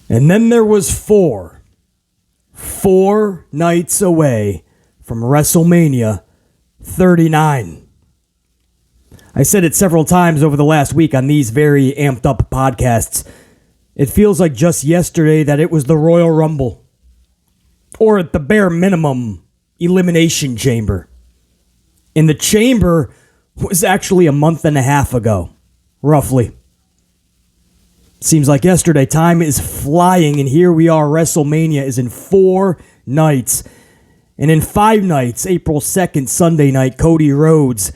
And then there was four nights away from WrestleMania 39. I said it several times over the last week on these very amped up podcasts. It feels like just yesterday that it was the Royal Rumble. Or at the bare minimum, Elimination Chamber. And the Chamber was actually a month and a half ago, roughly. Seems like yesterday. Time is flying, and here we are. WrestleMania is in 4 nights. And in 5 nights, April 2nd, Sunday night, Cody Rhodes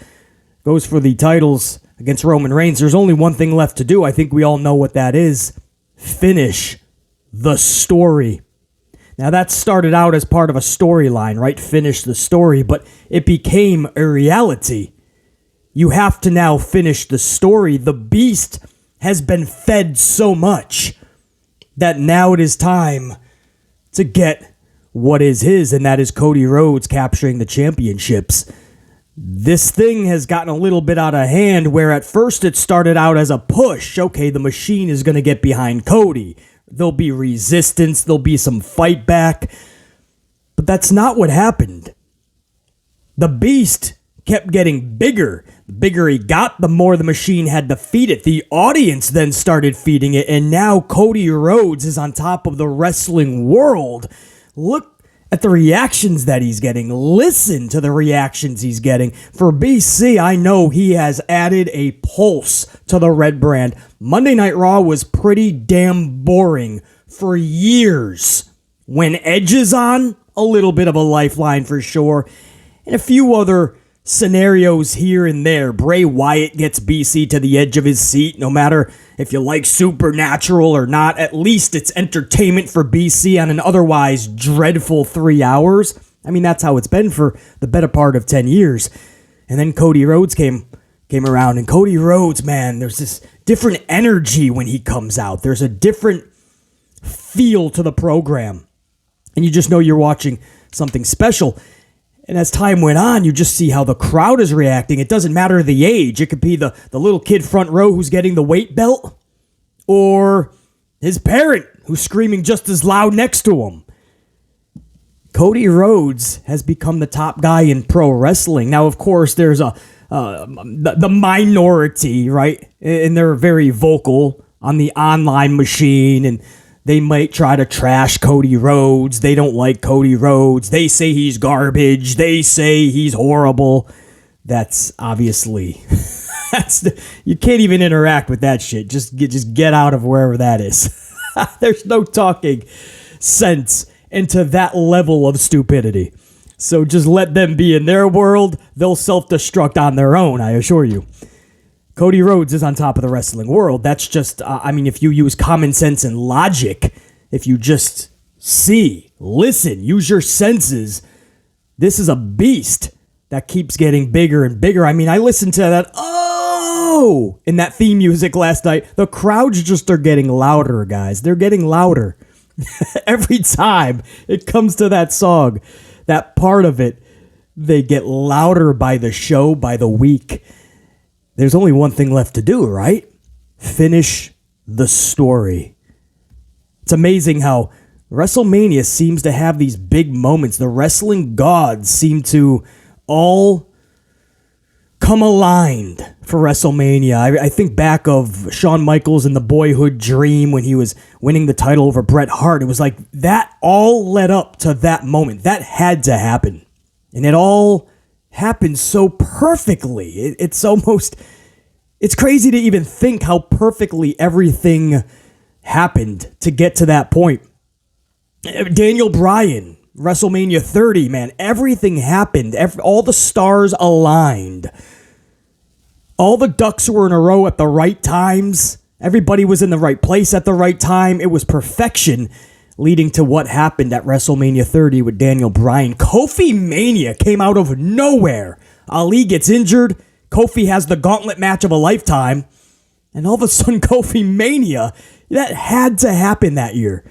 goes for the titles against Roman Reigns. There's only one thing left to do. I think we all know what that is. Finish the story. Now, that started out as part of a storyline, right? Finish the story, but it became a reality. You have to now finish the story. The Beast has been fed so much that now it is time to get what is his, and that is Cody Rhodes capturing the championships. This thing has gotten a little bit out of hand, where at first it started out as a push. Okay, the machine is going to get behind Cody. There'll be resistance. There'll be some fight back. But that's not what happened. The Beast kept getting bigger. The bigger he got, the more the machine had to feed it. The audience then started feeding it, and now Cody Rhodes is on top of the wrestling world. Look at the reactions that he's getting. Listen to the reactions he's getting. For BC, I know he has added a pulse to the red brand. Monday Night Raw was pretty damn boring for years. When Edge is on, a little bit of a lifeline for sure. And a few other scenarios here and there. Bray Wyatt gets BC to the edge of his seat. No matter if you like Supernatural or not, at least it's entertainment for BC on an otherwise dreadful 3 hours. I mean, that's how it's been for the better part of 10 years. And then Cody Rhodes came around, and Cody Rhodes, man, there's this different energy when he comes out. There's a different feel to the program. And you just know you're watching something special. And as time went on, you just see how the crowd is reacting. It doesn't matter the age. It could be the little kid front row who's getting the weight belt, or his parent who's screaming just as loud next to him. Cody Rhodes has become the top guy in pro wrestling. Now, of course, there's the minority, right? And they're very vocal on the online machine, and they might try to trash Cody Rhodes. They don't like Cody Rhodes. They say he's garbage. They say he's horrible. That's obviously... you can't even interact with that shit. Just get out of wherever that is. There's no talking sense into that level of stupidity. So just let them be in their world. They'll self-destruct on their own, I assure you. Cody Rhodes is on top of the wrestling world. That's just, if you use common sense and logic, if you just see, listen, use your senses, this is a beast that keeps getting bigger and bigger. I listened to that, in that theme music last night. The crowds just are getting louder, guys. They're getting louder. Every time it comes to that song, that part of it, they get louder by the show, by the week. There's only one thing left to do, right? Finish the story. It's amazing how WrestleMania seems to have these big moments. The wrestling gods seem to all come aligned for WrestleMania. I think back of Shawn Michaels and the Boyhood Dream when he was winning the title over Bret Hart. It was like that all led up to that moment. That had to happen. And it all happened so perfectly. It's crazy to even think how perfectly everything happened to get to that point. Daniel Bryan, WrestleMania 30, man, everything happened. All the stars aligned. All the ducks were in a row at the right times. Everybody was in the right place at the right time. It was perfection, leading to what happened at WrestleMania 30 with Daniel Bryan. Kofi Mania came out of nowhere. Ali gets injured. Kofi has the gauntlet match of a lifetime. And all of a sudden, Kofi Mania, that had to happen that year.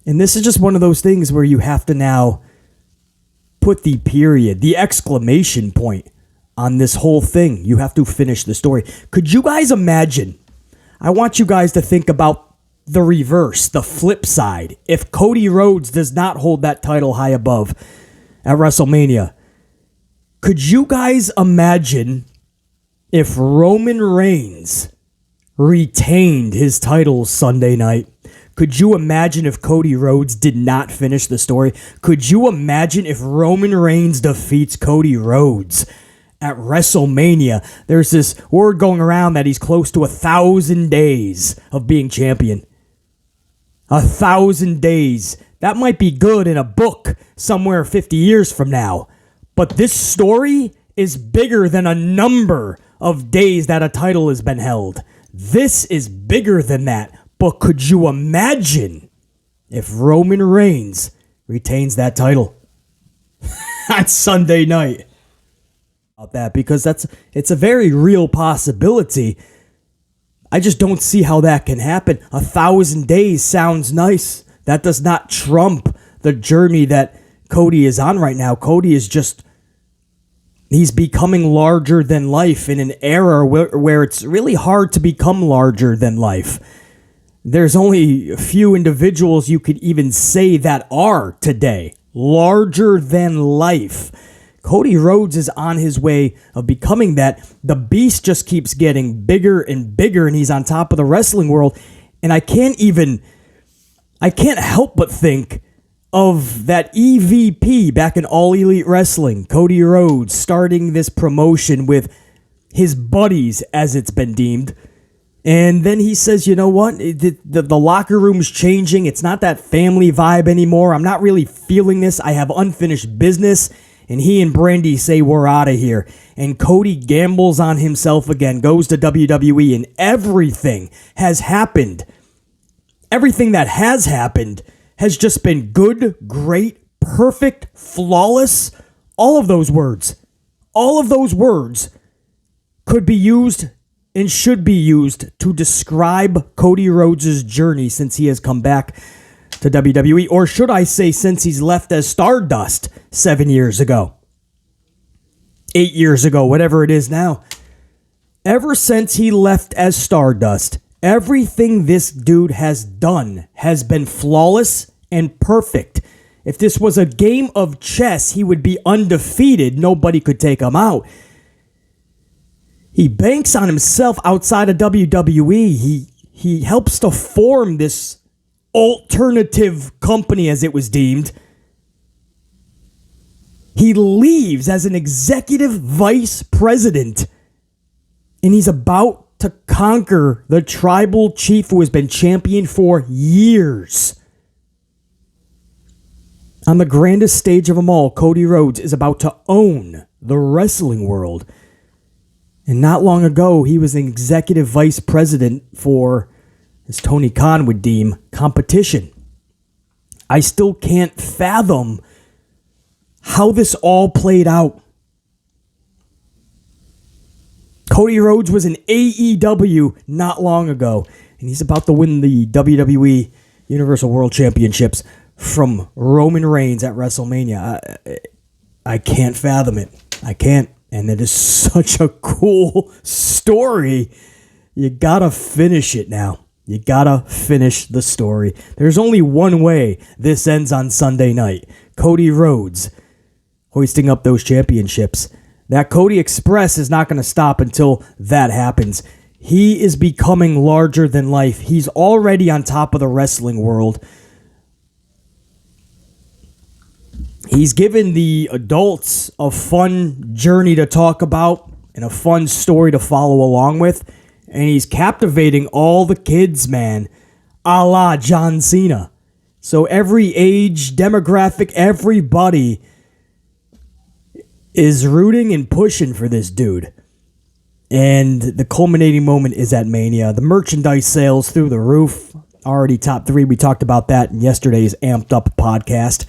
And this is just one of those things where you have to now put the period, the exclamation point on this whole thing. You have to finish the story. Could you guys imagine? I want you guys to think about the reverse, the flip side. If Cody Rhodes does not hold that title high above at WrestleMania, could you guys imagine if Roman Reigns retained his titles Sunday night? Could you imagine if Cody Rhodes did not finish the story? Could you imagine if Roman Reigns defeats Cody Rhodes at WrestleMania? There's this word going around that he's close to 1,000 days of being champion. 1,000 days. That might be good in a book somewhere 50 years from now. But this story is bigger than a number of days that a title has been held. This is bigger than that. But could you imagine if Roman Reigns retains that title on Sunday night? About that, because it's a very real possibility. I just don't see how that can happen. 1,000 days sounds nice. That does not trump the journey that Cody is on right now. Cody is he's becoming larger than life in an era where it's really hard to become larger than life. There's only a few individuals you could even say that are today larger than life. Cody Rhodes is on his way of becoming that. The beast just keeps getting bigger and bigger, and he's on top of the wrestling world. And I can't help but think of that EVP back in All Elite Wrestling, Cody Rhodes, starting this promotion with his buddies, as it's been deemed. And then he says, you know what? The locker room's changing. It's not that family vibe anymore. I'm not really feeling this. I have unfinished business. And he and Brandy say, we're out of here. And Cody gambles on himself again, goes to WWE, and everything has happened. Everything that has happened has just been good, great, perfect, flawless. All of those words could be used and should be used to describe Cody Rhodes' journey since he has come back to WWE, or should I say since he's left as Stardust 7 years ago, 8 years ago, whatever it is now. Ever since he left as Stardust, everything this dude has done has been flawless and perfect. If this was a game of chess, he would be undefeated. Nobody could take him out. He banks on himself outside of WWE. He helps to form this alternative company, as it was deemed. He leaves as an executive vice president, and he's about to conquer the tribal chief who has been champion for years. On the grandest stage of them all, Cody Rhodes is about to own the wrestling world. And not long ago, he was an executive vice president for, as Tony Khan would deem, competition. I still can't fathom how this all played out. Cody Rhodes was in AEW not long ago, and he's about to win the WWE Universal World Championships from Roman Reigns at WrestleMania. I can't fathom it. I can't. And it is such a cool story. You gotta finish it now. You gotta finish the story. There's only one way this ends on Sunday night. Cody Rhodes hoisting up those championships. That Cody Express is not going to stop until that happens. He is becoming larger than life. He's already on top of the wrestling world. He's given the adults a fun journey to talk about and a fun story to follow along with. And he's captivating all the kids, man, a la John Cena. So every age, demographic, everybody is rooting and pushing for this dude. And the culminating moment is at Mania. The merchandise sales through the roof. Already top 3. We talked about that in yesterday's Amped Up podcast.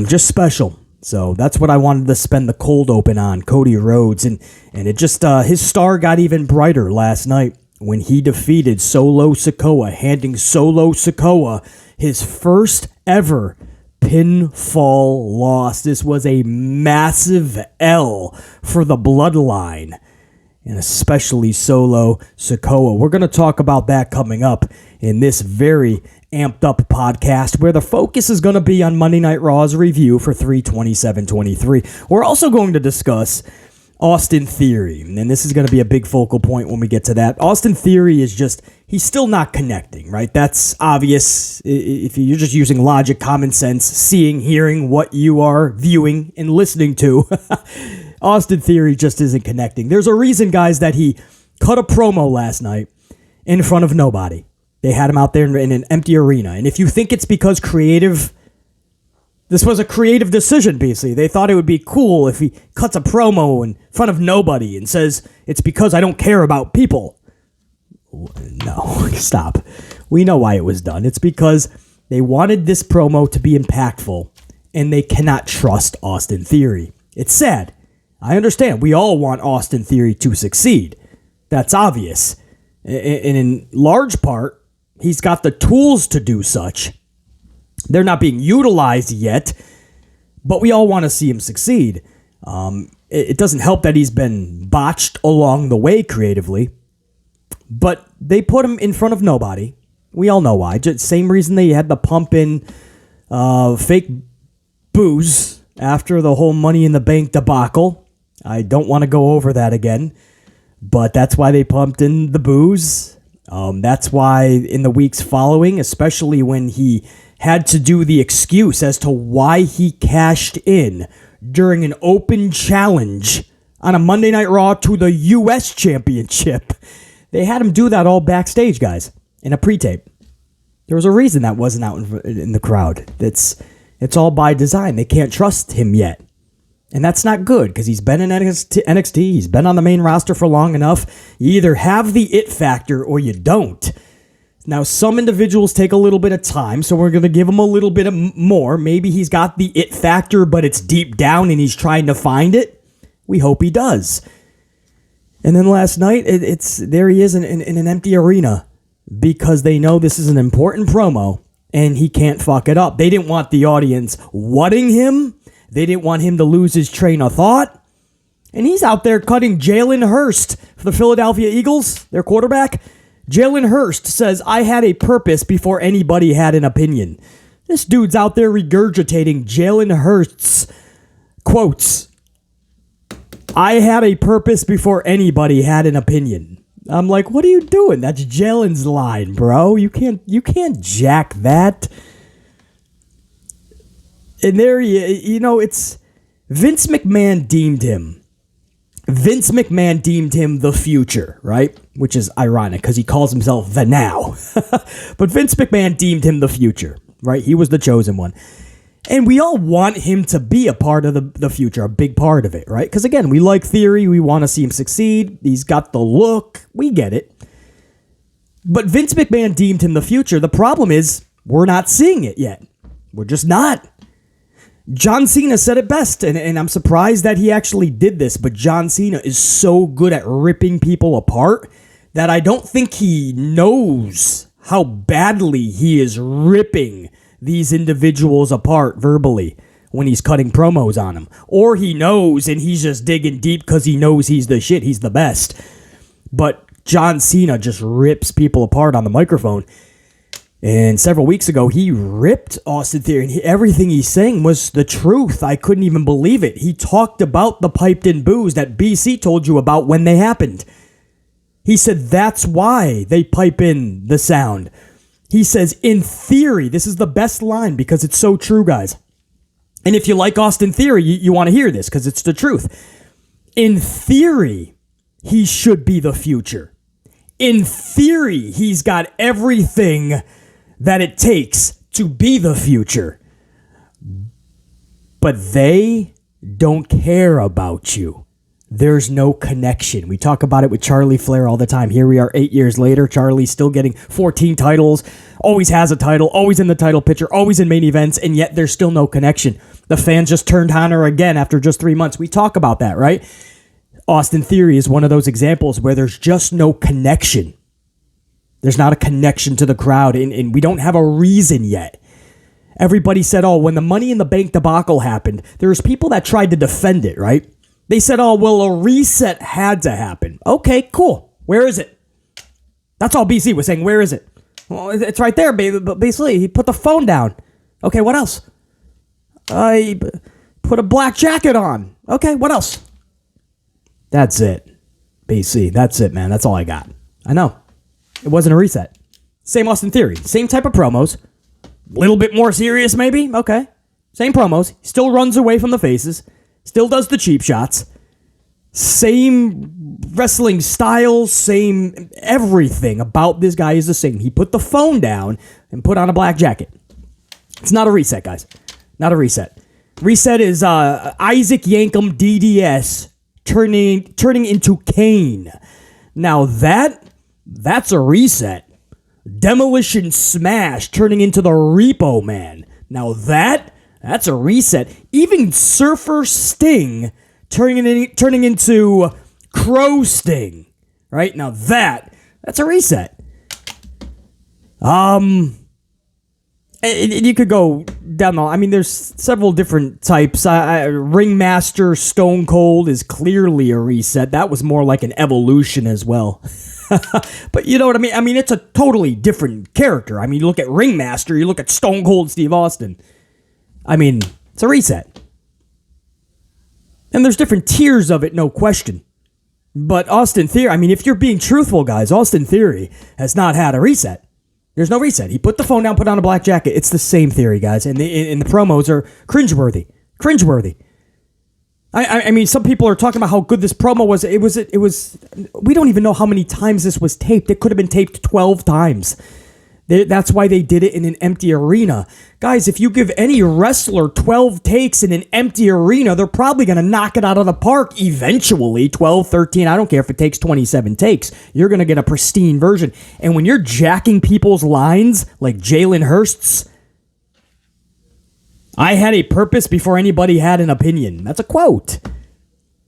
Just special. So that's what I wanted to spend the cold open on, Cody Rhodes. And it just, his star got even brighter last night when he defeated Solo Sikoa, handing Solo Sikoa his first ever pinfall loss. This was a massive L for the Bloodline. and especially Solo Sikoa. We're going to talk about that coming up in this very amped up podcast where the focus is going to be on Monday Night Raw's review for 3/27/23. We're also going to discuss Austin Theory, and this is going to be a big focal point when we get to that. Austin Theory is just, he's still not connecting, right? That's obvious if you're just using logic, common sense, seeing, hearing what you are viewing and listening to. Austin Theory just isn't connecting. There's a reason, guys, that he cut a promo last night in front of nobody. They had him out there in an empty arena. And if you think it's because this was a creative decision, basically. They thought it would be cool if he cuts a promo in front of nobody and says, it's because I don't care about people. No, stop. We know why it was done. It's because they wanted this promo to be impactful, and they cannot trust Austin Theory. It's sad. I understand. We all want Austin Theory to succeed. That's obvious. And in large part, he's got the tools to do such. They're not being utilized yet, but we all want to see him succeed. It doesn't help that he's been botched along the way creatively, but they put him in front of nobody. We all know why. Just same reason they had to pump in fake booze after the whole Money in the Bank debacle. I don't want to go over that again, but that's why they pumped in the booze. That's why in the weeks following, especially when he had to do the excuse as to why he cashed in during an open challenge on a Monday Night Raw to the U.S. Championship. They had him do that all backstage, guys, in a pre-tape. There was a reason that wasn't out in the crowd. It's all by design. They can't trust him yet. And that's not good because he's been in NXT. He's been on the main roster for long enough. You either have the it factor or you don't. Now, some individuals take a little bit of time, so we're going to give him a little bit of more. Maybe he's got the it factor, but it's deep down and he's trying to find it. We hope he does. And then last night, there he is in an empty arena because they know this is an important promo and he can't fuck it up. They didn't want the audience whatting him. They didn't want him to lose his train of thought. And he's out there cutting Jalen Hurst for the Philadelphia Eagles, their quarterback. Jalen Hurst says, I had a purpose before anybody had an opinion. This dude's out there regurgitating Jalen Hurst's quotes. I had a purpose before anybody had an opinion. I'm like, what are you doing? That's Jalen's line, bro. You can't jack that. And there it's Vince McMahon deemed him. Vince McMahon deemed him the future, right? Which is ironic because he calls himself the now. But Vince McMahon deemed him the future, right? He was the chosen one. And we all want him to be a part of the future, a big part of it, right? Because again, we like Theory. We want to see him succeed. He's got the look. We get it. But Vince McMahon deemed him the future. The problem is we're not seeing it yet. We're just not. John Cena said it best, and I'm surprised that he actually did this, but John Cena is so good at ripping people apart that I don't think he knows how badly he is ripping these individuals apart verbally when he's cutting promos on them. Or he knows and he's just digging deep because he knows he's the shit, he's the best. But John Cena just rips people apart on the microphone. And several weeks ago, he ripped Austin Theory, and everything he's saying was the truth. I couldn't even believe it. He talked about the piped-in boos that BC told you about when they happened. He said that's why they pipe in the sound. He says, in theory, this is the best line because it's so true, guys. And if you like Austin Theory, you want to hear this because it's the truth. In theory, he should be the future. In theory, he's got everything that it takes to be the future. But they don't care about you. There's no connection. We talk about it with Charlie Flair all the time. Here we are 8 years later. Charlie's still getting 14 titles, always has a title, always in the title picture, always in main events, and yet there's still no connection. The fans just turned on her again after just 3 months. We talk about that, right? Austin Theory is one of those examples where there's just no connection. There's not a connection to the crowd, and we don't have a reason yet. Everybody said, oh, when the Money in the Bank debacle happened, there was people that tried to defend it, right? They said, oh, well, a reset had to happen. Okay, cool. Where is it? That's all BC was saying. Where is it? Well, it's right there, baby. But basically, he put the phone down. Okay, what else? He put a black jacket on. Okay, what else? That's it. BC, that's it, man. That's all I got. I know. It wasn't a reset. Same Austin Theory. Same type of promos. Little bit more serious, maybe? Okay. Same promos. Still runs away from the faces. Still does the cheap shots. Same wrestling style. Same everything about this guy is the same. He put the phone down and put on a black jacket. It's not a reset, guys. Not a reset. Reset is Isaac Yankem DDS turning into Kane. Now that's a reset. Demolition Smash turning into the Repo Man. Now that's a reset. Even Surfer Sting turning into Crow Sting. Right? Now that's a reset. You could go down the... I mean, there's several different types. Ringmaster Stone Cold is clearly a reset. That was more like an evolution as well. But you know what I mean? I mean, it's a totally different character. I mean, you look at Ringmaster, you look at Stone Cold Steve Austin. I mean, it's a reset. And there's different tiers of it, no question. But Austin Theory, I mean, if you're being truthful, guys, Austin Theory has not had a reset. There's no reset. He put the phone down, put on a black jacket. It's the same theory, guys. And the promos are cringeworthy. Cringeworthy. I mean, some people are talking about how good this promo was. It was. We don't even know how many times this was taped. It could have been taped 12 times. That's why they did it in an empty arena. Guys, if you give any wrestler 12 takes in an empty arena, they're probably going to knock it out of the park eventually. 12, 13, I don't care if it takes 27 takes. You're going to get a pristine version. And when you're jacking people's lines like Jalen Hurst's, I had a purpose before anybody had an opinion. That's a quote.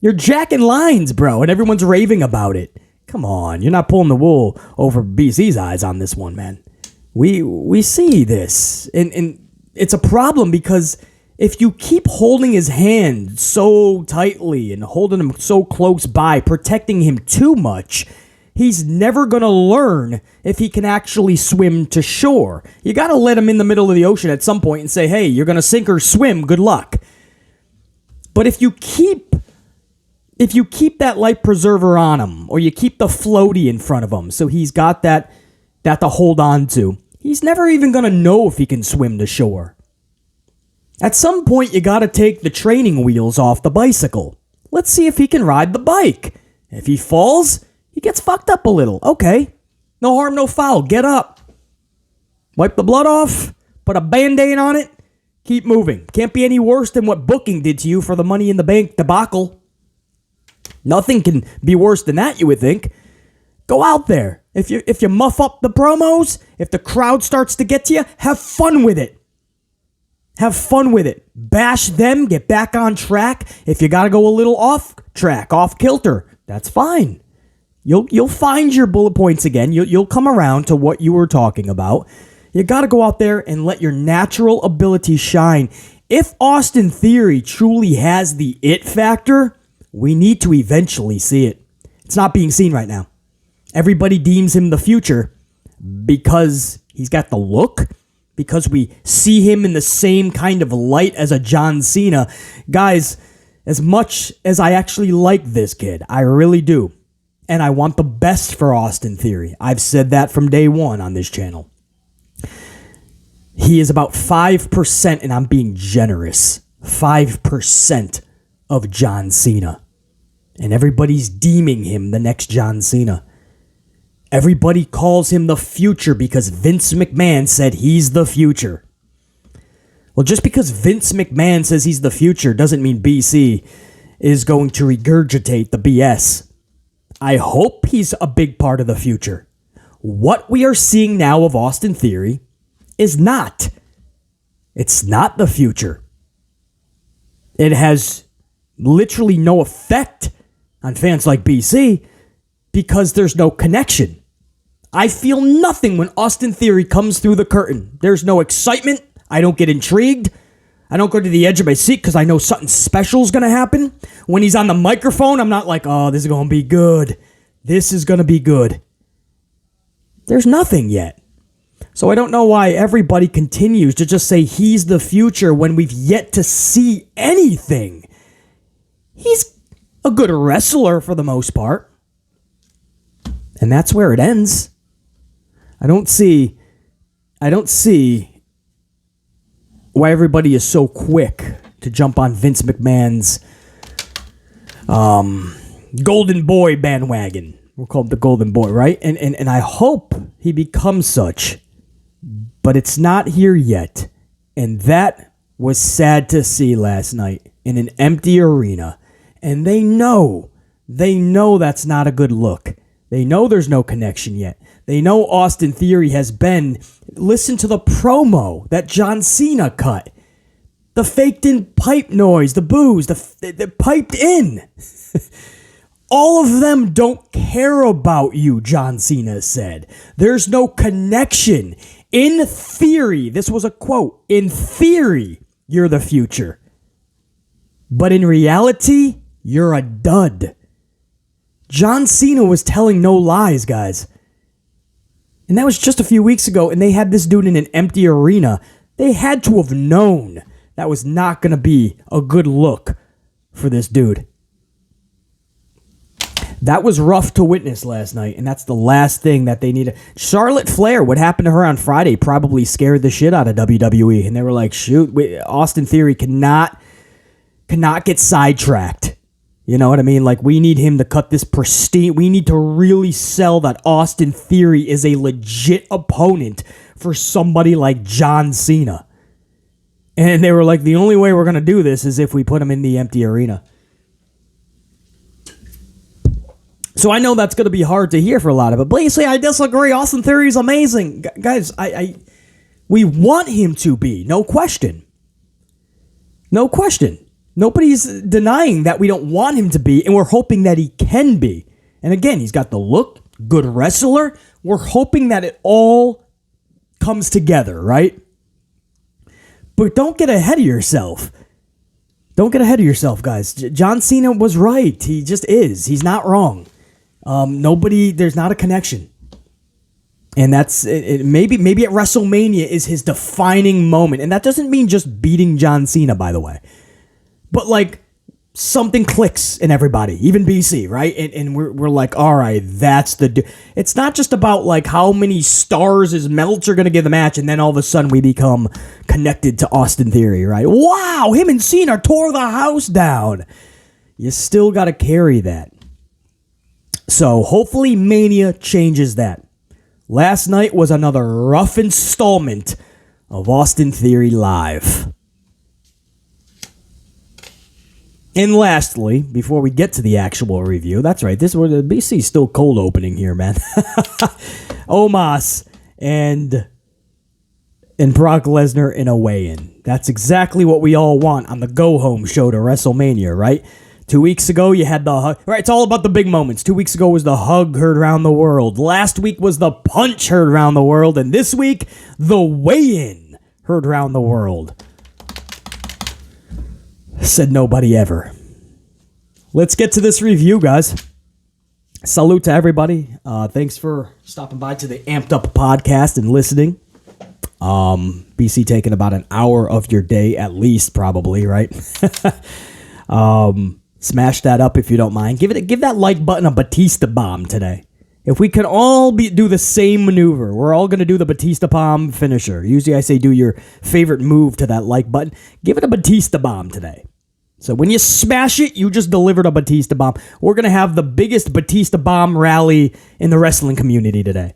You're jacking lines, bro, and everyone's raving about it. Come on, you're not pulling the wool over BC's eyes on this one, man. We see this, and it's a problem because if you keep holding his hand so tightly and holding him so close by, protecting him too much, he's never going to learn if he can actually swim to shore. You got to let him in the middle of the ocean at some point and say, hey, you're going to sink or swim, good luck. But if you keep that life preserver on him, or you keep the floaty in front of him so he's got that to hold on to, he's never even going to know if he can swim to shore. At some point, you got to take the training wheels off the bicycle. Let's see if he can ride the bike. If he falls, he gets fucked up a little. Okay. No harm, no foul. Get up. Wipe the blood off. Put a Band-Aid on it. Keep moving. Can't be any worse than what booking did to you for the Money in the Bank debacle. Nothing can be worse than that, you would think. Go out there. If you muff up the promos, if the crowd starts to get to you, have fun with it. Have fun with it. Bash them, get back on track. If you got to go a little off track, off kilter, that's fine. You'll find your bullet points again. You'll come around to what you were talking about. You got to go out there and let your natural ability shine. If Austin Theory truly has the it factor, we need to eventually see it. It's not being seen right now. Everybody deems him the future because he's got the look, because we see him in the same kind of light as a John Cena. Guys, as much as I actually like this kid, I really do. And I want the best for Austin Theory. I've said that from day one on this channel. He is about 5%, and I'm being generous, 5% of John Cena. And everybody's deeming him the next John Cena. Everybody calls him the future because Vince McMahon said he's the future. Well, just because Vince McMahon says he's the future doesn't mean BC is going to regurgitate the BS. I hope he's a big part of the future. What we are seeing now of Austin Theory is not. It's not the future. It has literally no effect on fans like BC because there's no connection. I feel nothing when Austin Theory comes through the curtain. There's no excitement. I don't get intrigued. I don't go to the edge of my seat because I know something special is going to happen. When he's on the microphone, I'm not like, oh, this is going to be good. This is going to be good. There's nothing yet. So I don't know why everybody continues to just say he's the future when we've yet to see anything. He's a good wrestler for the most part. And that's where it ends. I don't see why everybody is so quick to jump on Vince McMahon's Golden Boy bandwagon. We'll call him the Golden Boy, right? And I hope he becomes such. But it's not here yet. And that was sad to see last night in an empty arena. And they know that's not a good look. They know there's no connection yet. They know Austin Theory has been... Listen to the promo that John Cena cut. The faked in pipe noise, the boos, the piped in. All of them don't care about you, John Cena said. There's no connection. In theory, this was a quote, in theory, you're the future. But in reality, you're a dud. John Cena was telling no lies, guys. And that was just a few weeks ago, and they had this dude in an empty arena. They had to have known that was not going to be a good look for this dude. That was rough to witness last night, and that's the last thing that they needed. Charlotte Flair, what happened to her on Friday, probably scared the shit out of WWE, and they were like, shoot, Austin Theory cannot get sidetracked. You know what I mean? Like, we need him to cut this pristine. We need to really sell that Austin Theory is a legit opponent for somebody like John Cena. And they were like, the only way we're going to do this is if we put him in the empty arena. So I know that's going to be hard to hear for a lot of it. But basically, I disagree. Austin Theory is amazing. Guys, we want him to be. No question. No question. Nobody's denying that we don't want him to be, and we're hoping that he can be. And again, he's got the look, good wrestler. We're hoping that it all comes together, right? But don't get ahead of yourself. Don't get ahead of yourself, guys. John Cena was right. He just is. He's not wrong. There's not a connection. And that's it. Maybe at WrestleMania is his defining moment. And that doesn't mean just beating John Cena, by the way. But, like, something clicks in everybody, even BC, right? And we're like, all right, that's the... It's not just about, like, how many stars is Meltzer going to give the match, and then all of a sudden we become connected to Austin Theory, right? Wow, him and Cena tore the house down. You still got to carry that. So, hopefully Mania changes that. Last night was another rough installment of Austin Theory Live. And lastly, before we get to the actual review, that's right, this was the BC's still cold opening here, man. Omos and Brock Lesnar in a weigh-in. That's exactly what we all want on the go-home show to WrestleMania, right? 2 weeks ago, you had the hug. Right, it's all about the big moments. 2 weeks ago was the hug heard around the world. Last week was the punch heard around the world. And this week, the weigh-in heard around the world. Said nobody ever. Let's get to this review, guys. Salute to everybody. Thanks for stopping by to the Amped Up podcast and listening. BC taking about an hour of your day at least, probably, right? Smash that up if you don't mind. Give that like button a Batista bomb today. If we can all do the same maneuver, we're all going to do the Batista bomb finisher. Usually I say do your favorite move to that like button. Give it a Batista bomb today. So when you smash it, you just delivered a Batista bomb. We're going to have the biggest Batista bomb rally in the wrestling community today.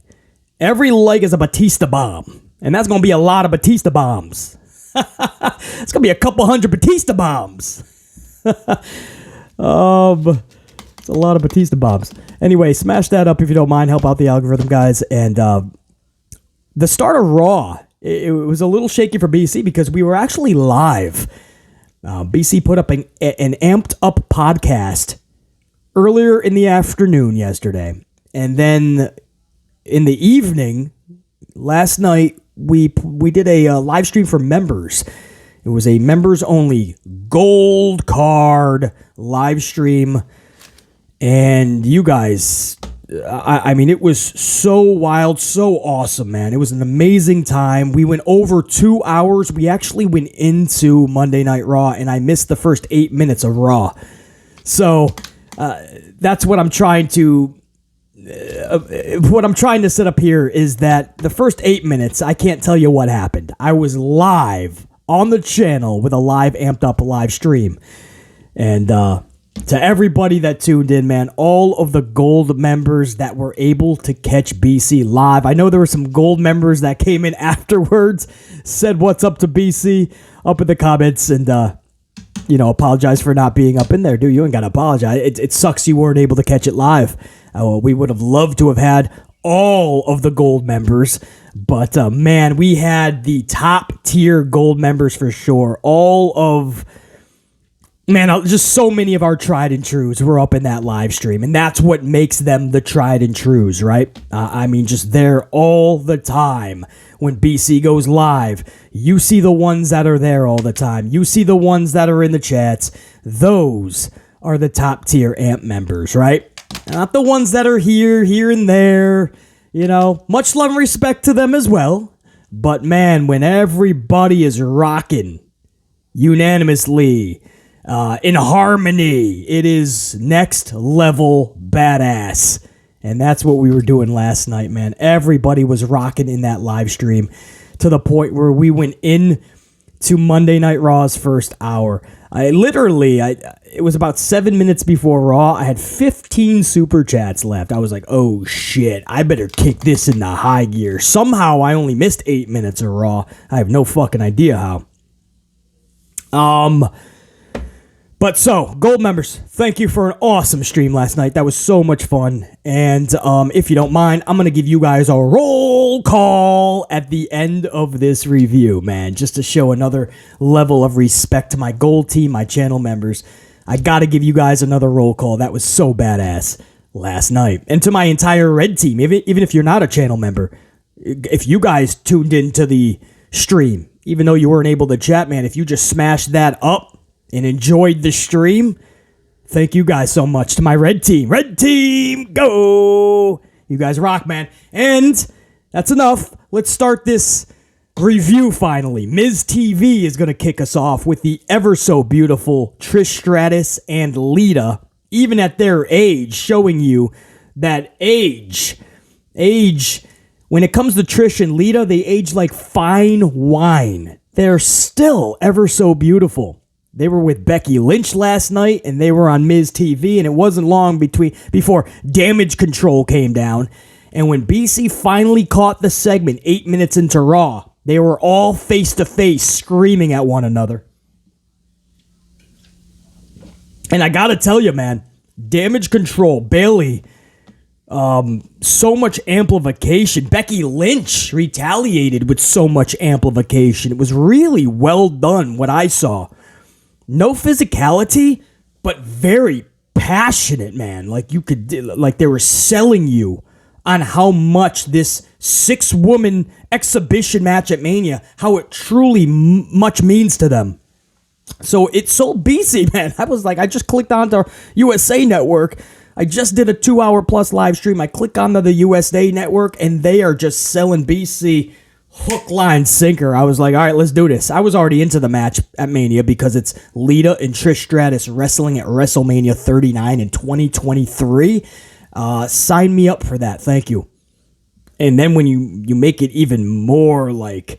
Every leg is a Batista bomb. And that's going to be a lot of Batista bombs. It's going to be a couple hundred Batista bombs. It's a lot of Batista bombs. Anyway, smash that up if you don't mind. Help out the algorithm, guys. And the start of Raw, it was a little shaky for BC because we were actually live. BC put up an amped up podcast earlier in the afternoon yesterday. And then in the evening, last night, we did a live stream for members. It was a members-only gold card live stream. And you guys, I mean, it was so wild, so awesome, man. It was an amazing time. We went over 2 hours. We actually went into Monday Night Raw, and I missed the first 8 minutes of Raw. So that's what I'm trying to... what I'm trying to set up here is that the first 8 minutes, I can't tell you what happened. I was live on the channel with a live, amped up live stream. And to everybody that tuned in, man, all of the gold members that were able to catch BC live. I know there were some gold members that came in afterwards, said what's up to BC up in the comments, and apologize for not being up in there, dude. You ain't got to apologize. It sucks you weren't able to catch it live. We would have loved to have had all of the gold members, but man, we had the top tier gold members for sure. Just so many of our tried and trues were up in that live stream, and that's what makes them the tried and trues, right? Just there all the time. When BC goes live, you see the ones that are there all the time. You see the ones that are in the chats. Those are the top tier AMP members, right? Not the ones that are here and there. Much love and respect to them as well. But man, when everybody is rocking unanimously, in harmony, it is next level badass. And that's what we were doing last night, man. Everybody was rocking in that live stream to the point where we went in to Monday Night Raw's first hour. It was about 7 minutes before Raw. I had 15 super chats left. I was like, oh shit, I better kick this into high gear. Somehow I only missed 8 minutes of Raw. I have no fucking idea how. But so, gold members, thank you for an awesome stream last night. That was so much fun. And if you don't mind, I'm going to give you guys a roll call at the end of this review, man. Just to show another level of respect to my gold team, my channel members. I got to give you guys another roll call. That was so badass last night. And to my entire red team, even if you're not a channel member, if you guys tuned into the stream, even though you weren't able to chat, man, if you just smashed that up, and enjoyed the stream, thank you guys so much. To my red team. Red team, go! You guys rock, man. And that's enough. Let's start this review finally. Miz TV is going to kick us off with the ever so beautiful Trish Stratus and Lita, even at their age, showing you that age, when it comes to Trish and Lita, they age like fine wine. They're still ever so beautiful. They were with Becky Lynch last night, and they were on Miz TV, and it wasn't long before Damage Control came down. And when BC finally caught the segment 8 minutes into Raw, they were all face-to-face screaming at one another. And I gotta tell you, man, Damage Control, Bayley, so much amplification. Becky Lynch retaliated with so much amplification. It was really well done, what I saw. No physicality, but very passionate, man. Like they were selling you on how much this 6-woman exhibition match at Mania, how it truly much means to them. So it's so BC, man. I just clicked onto USA Network. I just did a 2-hour plus live stream. I click onto the USA Network, and they are just selling BC hook, line, sinker. I was like, all right, let's do this. I was already into the match at Mania because it's Lita and Trish Stratus wrestling at WrestleMania 39 in 2023. Sign me up for that. Thank you. And then when you make it even more like,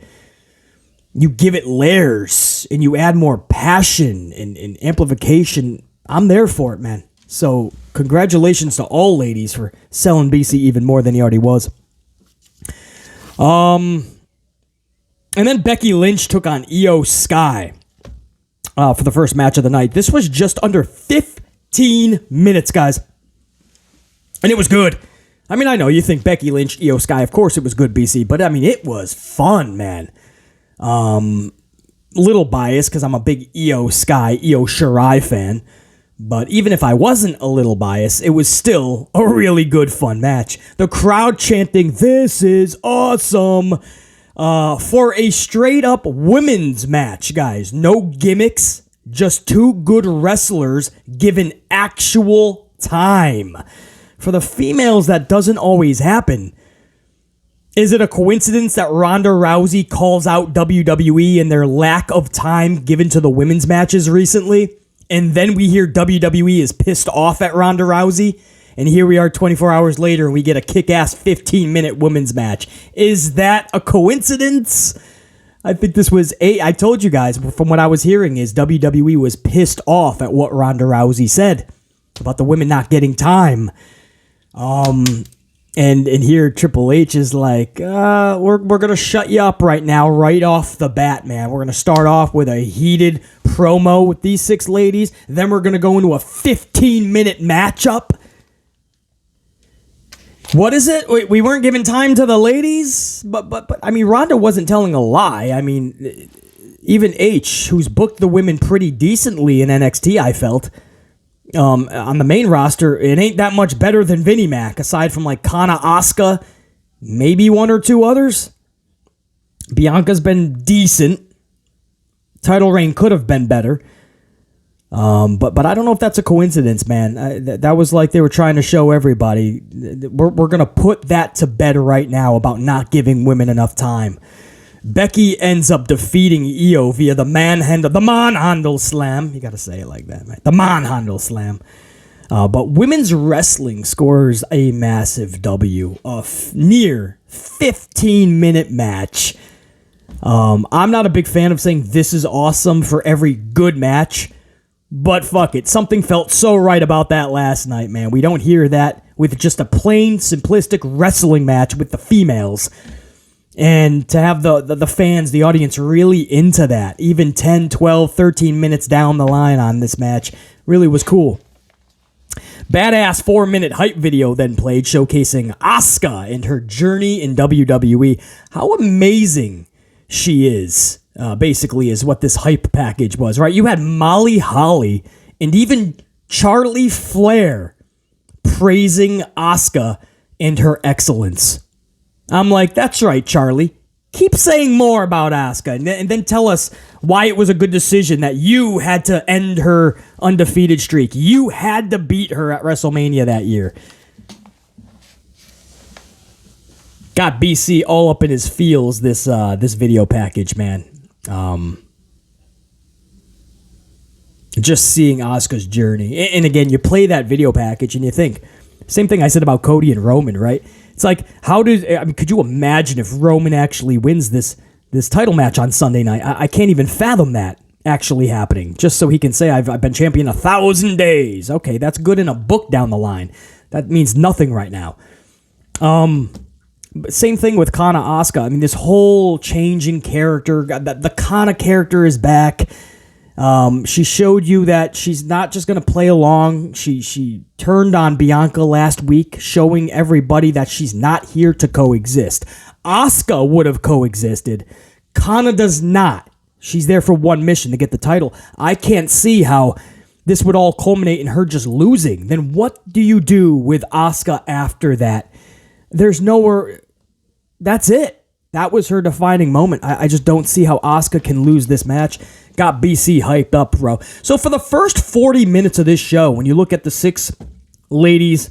you give it layers and you add more passion and amplification, I'm there for it, man. So congratulations to all ladies for selling BC even more than he already was. And then Becky Lynch took on Io Sky for the first match of the night. This was just under 15 minutes, guys. And it was good. I mean, I know you think Becky Lynch, Io Sky, of course it was good, BC. But, I mean, it was fun, man. Little biased because I'm a big Io Shirai fan. But even if I wasn't a little biased, it was still a really good, fun match. The crowd chanting, "This is awesome." for a straight-up women's match, guys. No gimmicks, just two good wrestlers given actual time. For the females, that doesn't always happen. Is it a coincidence that Ronda Rousey calls out WWE and their lack of time given to the women's matches recently? And then we hear WWE is pissed off at Ronda Rousey? And here we are 24 hours later and we get a kick-ass 15-minute women's match. Is that a coincidence? I think this was I told you guys, from what I was hearing, is WWE was pissed off at what Ronda Rousey said about the women not getting time. And here Triple H is like, we're going to shut you up right now, right off the bat, man. We're going to start off with a heated promo with these 6 ladies. Then we're going to go into a 15-minute matchup. What is it? We weren't giving time to the ladies? But I mean, Ronda wasn't telling a lie. I mean, even H, who's booked the women pretty decently in NXT, I felt, on the main roster, it ain't that much better than Vinnie Mac, aside from like Kana, Asuka, maybe 1 or 2 others. Bianca's been decent. Title reign could have been better. But I don't know if that's a coincidence, man. That was like they were trying to show everybody. We're going to put that to bed right now about not giving women enough time. Becky ends up defeating Io via the manhandle slam. You got to say it like that, man. The manhandle slam. But women's wrestling scores a massive W. A near 15-minute match. I'm not a big fan of saying this is awesome for every good match. But fuck it. Something felt so right about that last night, man. We don't hear that with just a plain, simplistic wrestling match with the females. And to have the fans, the audience really into that, even 10, 12, 13 minutes down the line on this match, really was cool. Badass 4-minute hype video then played, showcasing Asuka and her journey in WWE. How amazing she is, basically, is what this hype package was, right? You had Molly Holly and even Charlotte Flair praising Asuka and her excellence. I'm like, that's right, Charlie. Keep saying more about Asuka, and then tell us why it was a good decision that you had to end her undefeated streak. You had to beat her at WrestleMania that year. Got BC all up in his feels, this video package, man. Just seeing Asuka's journey. And again, you play that video package and you think, same thing I said about Cody and Roman, right? It's like, could you imagine if Roman actually wins this title match on Sunday night? I can't even fathom that actually happening, just so he can say, I've been champion 1,000 days. Okay, that's good in a book down the line. That means nothing right now. Same thing with Kana Asuka. I mean, this whole changing character, the Kana character is back. She showed you that she's not just going to play along. She turned on Bianca last week, showing everybody that she's not here to coexist. Asuka would have coexisted. Kana does not. She's there for one mission, to get the title. I can't see how this would all culminate in her just losing. Then what do you do with Asuka after that? There's nowhere. That's it. That was her defining moment. I just don't see how Asuka can lose this match. Got BC hyped up, bro. So for the first 40 minutes of this show, when you look at the 6 ladies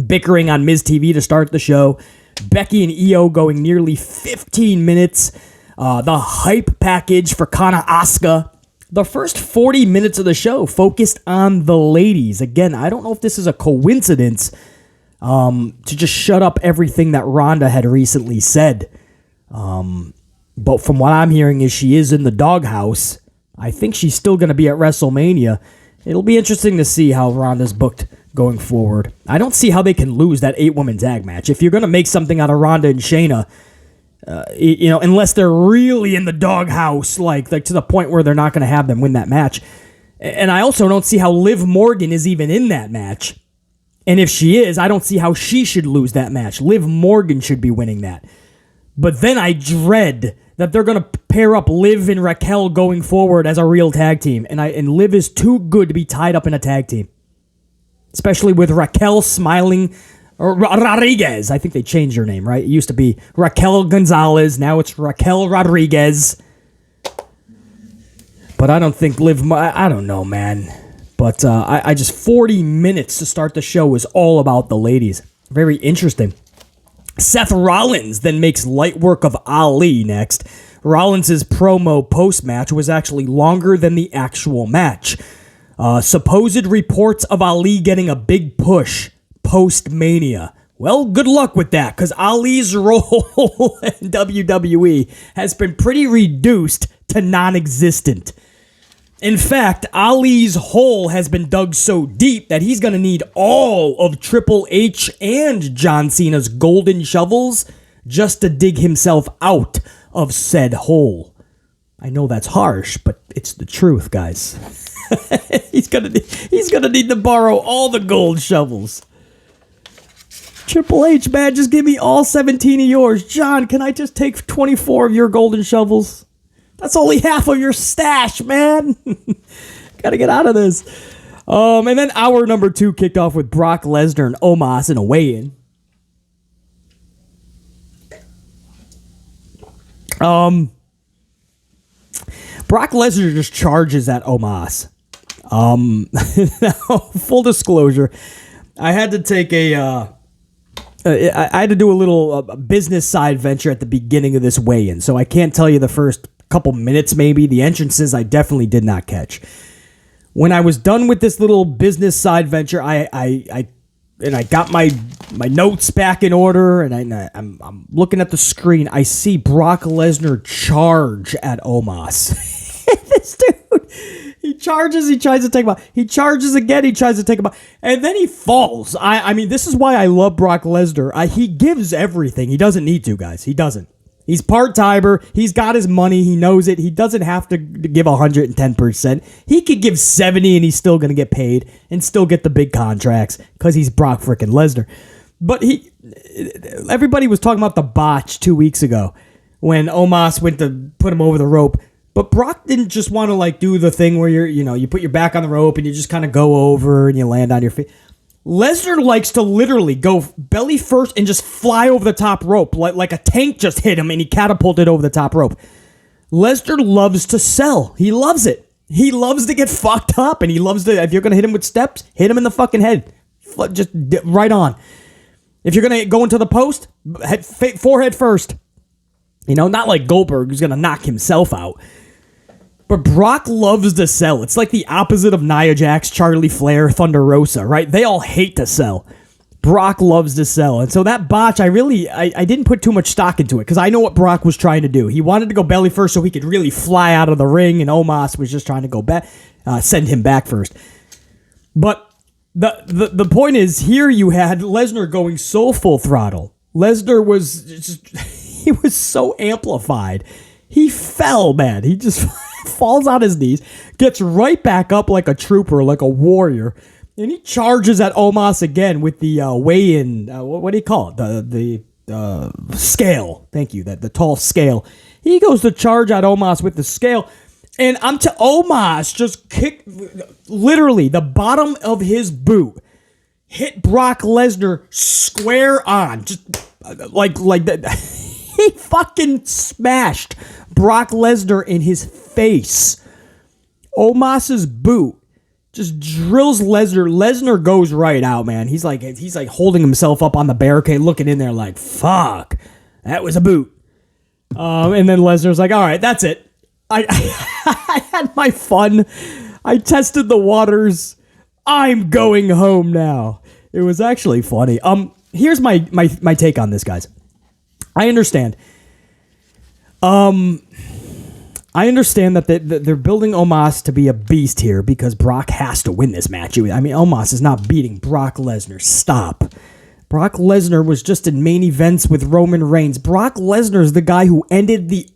bickering on Miz TV to start the show, Becky and Io going nearly 15 minutes, the hype package for Kana Asuka, the first 40 minutes of the show focused on the ladies. Again, I don't know if this is a coincidence to just shut up everything that Ronda had recently said. But from what I'm hearing is she is in the doghouse. I think she's still going to be at WrestleMania. It'll be interesting to see how Ronda's booked going forward. I don't see how they can lose that 8-woman tag match. If you're going to make something out of Ronda and Shayna, unless they're really in the doghouse, like to the point where they're not going to have them win that match. And I also don't see how Liv Morgan is even in that match. And if she is, I don't see how she should lose that match. Liv Morgan should be winning that. But then I dread that they're going to pair up Liv and Raquel going forward as a real tag team. And Liv is too good to be tied up in a tag team. Especially with Raquel smiling Or Rodriguez. I think they changed her name, right? It used to be Raquel Gonzalez. Now it's Raquel Rodriguez. But I don't think I don't know, man. But I just 40 minutes to start the show is all about the ladies. Very interesting. Seth Rollins then makes light work of Ali next. Rollins' promo post-match was actually longer than the actual match. Supposed reports of Ali getting a big push post-Mania. Well, good luck with that, because Ali's role in WWE has been pretty reduced to non-existent. In fact, Ali's hole has been dug so deep that he's going to need all of Triple H and John Cena's golden shovels just to dig himself out of said hole. I know that's harsh, but it's the truth, guys. He's gonna need to borrow all the gold shovels. Triple H, man, just give me all 17 of yours. John, can I just take 24 of your golden shovels? That's only half of your stash, man. Gotta get out of this. And then hour number 2 kicked off with Brock Lesnar and Omos in a weigh-in. Brock Lesnar just charges at Omos. Full disclosure, I had to take I had to do a little business side venture at the beginning of this weigh-in, so I can't tell you the first couple minutes maybe. The entrances I definitely did not catch. When I was done with this little business side venture, I got my notes back in order, and I'm looking at the screen. I see Brock Lesnar charge at Omos. This dude, he charges, he tries to take him out. He charges again, he tries to take him out. And then he falls. I mean, this is why I love Brock Lesnar. He gives everything. He doesn't need to, guys. He doesn't. He's part-timer. He's got his money. He knows it. He doesn't have to give 110%. He could give 70 and he's still going to get paid and still get the big contracts because he's Brock freaking Lesnar. But everybody was talking about the botch 2 weeks ago when Omos went to put him over the rope. But Brock didn't just want to do the thing where you put your back on the rope and you just kind of go over and you land on your feet. Lesnar likes to literally go belly first and just fly over the top rope like a tank just hit him and he catapulted over the top rope. Lesnar loves to sell. He loves it. He loves to get fucked up, and he loves to, if you're going to hit him with steps, hit him in the fucking head. Just right on. If you're going to go into the post, forehead first. Not like Goldberg, who's going to knock himself out. But Brock loves to sell. It's like the opposite of Nia Jax, Charlie Flair, Thunder Rosa, right? They all hate to sell. Brock loves to sell. And so that botch, I didn't put too much stock into it because I know what Brock was trying to do. He wanted to go belly first so he could really fly out of the ring, and Omos was just trying to go back, send him back first. But the point is, here you had Lesnar going so full throttle. Lesnar was he was so amplified. He fell, man. He just falls on his knees, gets right back up like a trooper, like a warrior, and he charges at Omos again with the weigh-in. What do you call it? The scale. Thank you. The tall scale. He goes to charge at Omos with the scale, and Omos just kicked literally the bottom of his boot, hit Brock Lesnar square on, just like that. He fucking smashed Brock Lesnar in his face. Omos's boot just drills Lesnar. Lesnar goes right out, man. He's like holding himself up on the barricade, looking in there like, fuck, that was a boot. And then Lesnar's like, all right, that's it. I had my fun. I tested the waters. I'm going home now. It was actually funny. Here's my take on this, guys. I understand. I understand that they're building Omos to be a beast here because Brock has to win this match. I mean, Omos is not beating Brock Lesnar. Stop. Brock Lesnar was just in main events with Roman Reigns. Brock Lesnar is the guy who ended the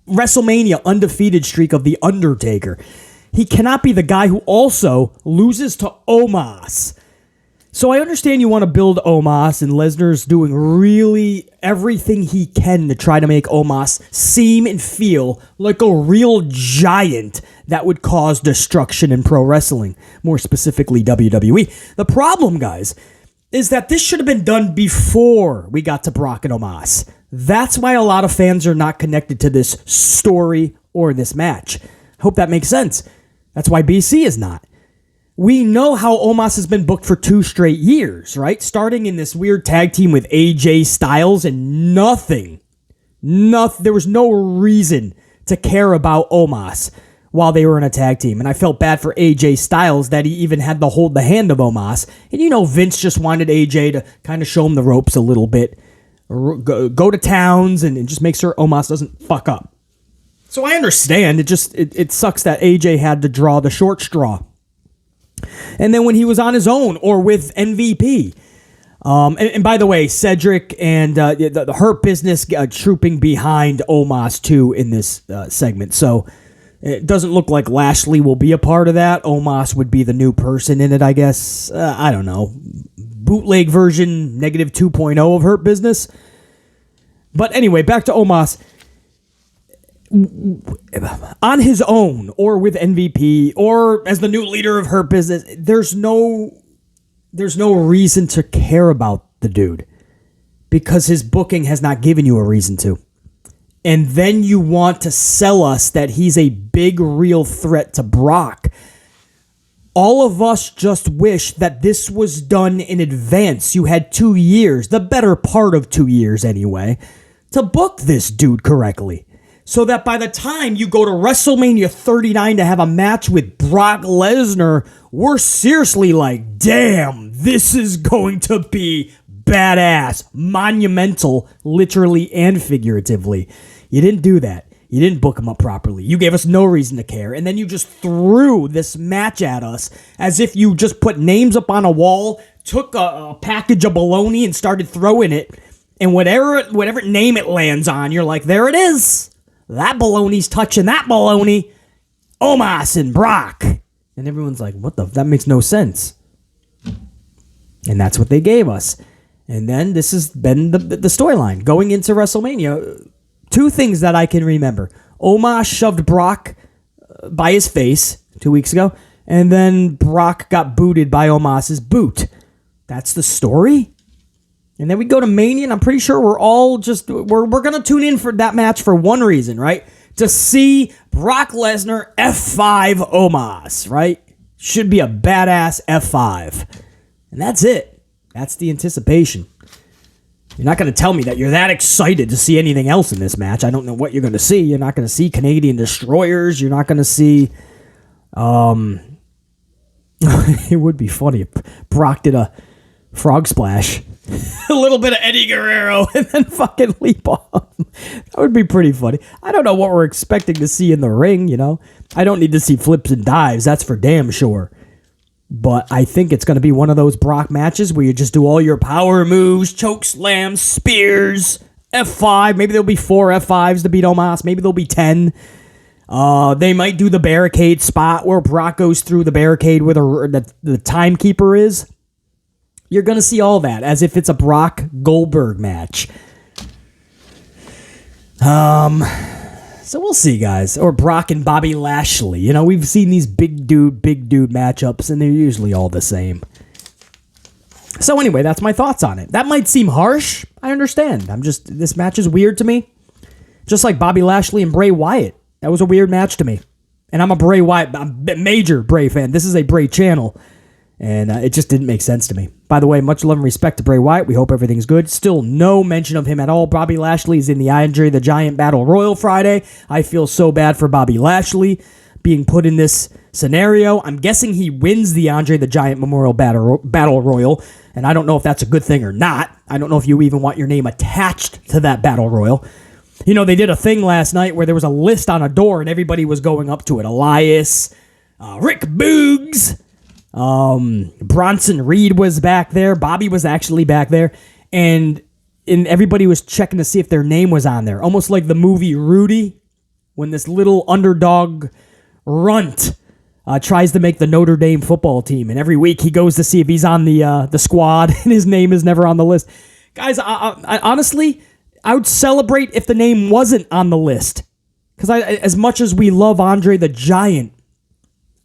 WrestleMania undefeated streak of The Undertaker. He cannot be the guy who also loses to Omos. So I understand you want to build Omos, and Lesnar's doing really everything he can to try to make Omos seem and feel like a real giant that would cause destruction in pro wrestling, more specifically WWE. The problem, guys, is that this should have been done before we got to Brock and Omos. That's why a lot of fans are not connected to this story or this match. Hope that makes sense. That's why BC is not. We know how Omos has been booked for 2 straight years, right? Starting in this weird tag team with AJ Styles and there was no reason to care about Omos while they were in a tag team. And I felt bad for AJ Styles that he even had to hold the hand of Omos. And Vince just wanted AJ to kind of show him the ropes a little bit. Go to towns and just make sure Omos doesn't fuck up. So I understand. It sucks that AJ had to draw the short straw. And then when he was on his own or with MVP. And by the way, Cedric and the Hurt Business trooping behind Omos too in this segment. So it doesn't look like Lashley will be a part of that. Omos would be the new person in it, I guess. I don't know. Bootleg version, negative 2.0 of Hurt Business. But anyway, back to Omos. On his own, or with MVP, or as the new leader of Hurt Business, there's no reason to care about the dude. Because his booking has not given you a reason to. And then you want to sell us that he's a big, real threat to Brock. All of us just wish that this was done in advance. You had 2 years, the better part of 2 years anyway, to book this dude correctly. So that by the time you go to WrestleMania 39 to have a match with Brock Lesnar, we're seriously like, damn, this is going to be badass, monumental, literally and figuratively. You didn't do that. You didn't book him up properly. You gave us no reason to care. And then you just threw this match at us as if you just put names up on a wall, took a package of bologna and started throwing it. And whatever name it lands on, you're like, there it is. That bologna's touching that bologna. Omos and Brock. And everyone's like, that makes no sense. And that's what they gave us. And then this has been the storyline. Going into WrestleMania, 2 things that I can remember. Omos shoved Brock by his face 2 weeks ago. And then Brock got booted by Omos's boot. That's the story? And then we go to Mania, and I'm pretty sure we're all we're going to tune in for that match for one reason, right? To see Brock Lesnar F5 Omos, right? Should be a badass F5. And that's it. That's the anticipation. You're not going to tell me that you're that excited to see anything else in this match. I don't know what you're going to see. You're not going to see Canadian Destroyers. You're not going to see... It would be funny if Brock did a frog splash. A little bit of Eddie Guerrero and then fucking leap off. That would be pretty funny. I don't know what we're expecting to see in the ring, I don't need to see flips and dives. That's for damn sure. But I think it's going to be one of those Brock matches where you just do all your power moves, choke slams, spears, F5. Maybe there'll be 4 F5s to beat Omos. Maybe there'll be 10. They might do the barricade spot where Brock goes through the barricade where the timekeeper is. You're going to see all that as if it's a Brock Goldberg match. So we'll see, guys. Or Brock and Bobby Lashley. We've seen these big dude matchups, and they're usually all the same. So anyway, that's my thoughts on it. That might seem harsh. I understand. This match is weird to me. Just like Bobby Lashley and Bray Wyatt. That was a weird match to me. And I'm a major Bray fan. This is a Bray channel. And it just didn't make sense to me. By the way, much love and respect to Bray Wyatt. We hope everything's good. Still no mention of him at all. Bobby Lashley is in the Andre the Giant Battle Royal Friday. I feel so bad for Bobby Lashley being put in this scenario. I'm guessing he wins the Andre the Giant Memorial Battle Royal. And I don't know if that's a good thing or not. I don't know if you even want your name attached to that Battle Royal. They did a thing last night where there was a list on a door and everybody was going up to it. Elias, Rick Boogs, Bronson Reed was back there. Bobby was actually back there. And everybody was checking to see if their name was on there. Almost like the movie Rudy, when this little underdog runt tries to make the Notre Dame football team. And every week he goes to see if he's on the squad and his name is never on the list. Guys, I honestly, I would celebrate if the name wasn't on the list. Because as much as we love Andre the Giant,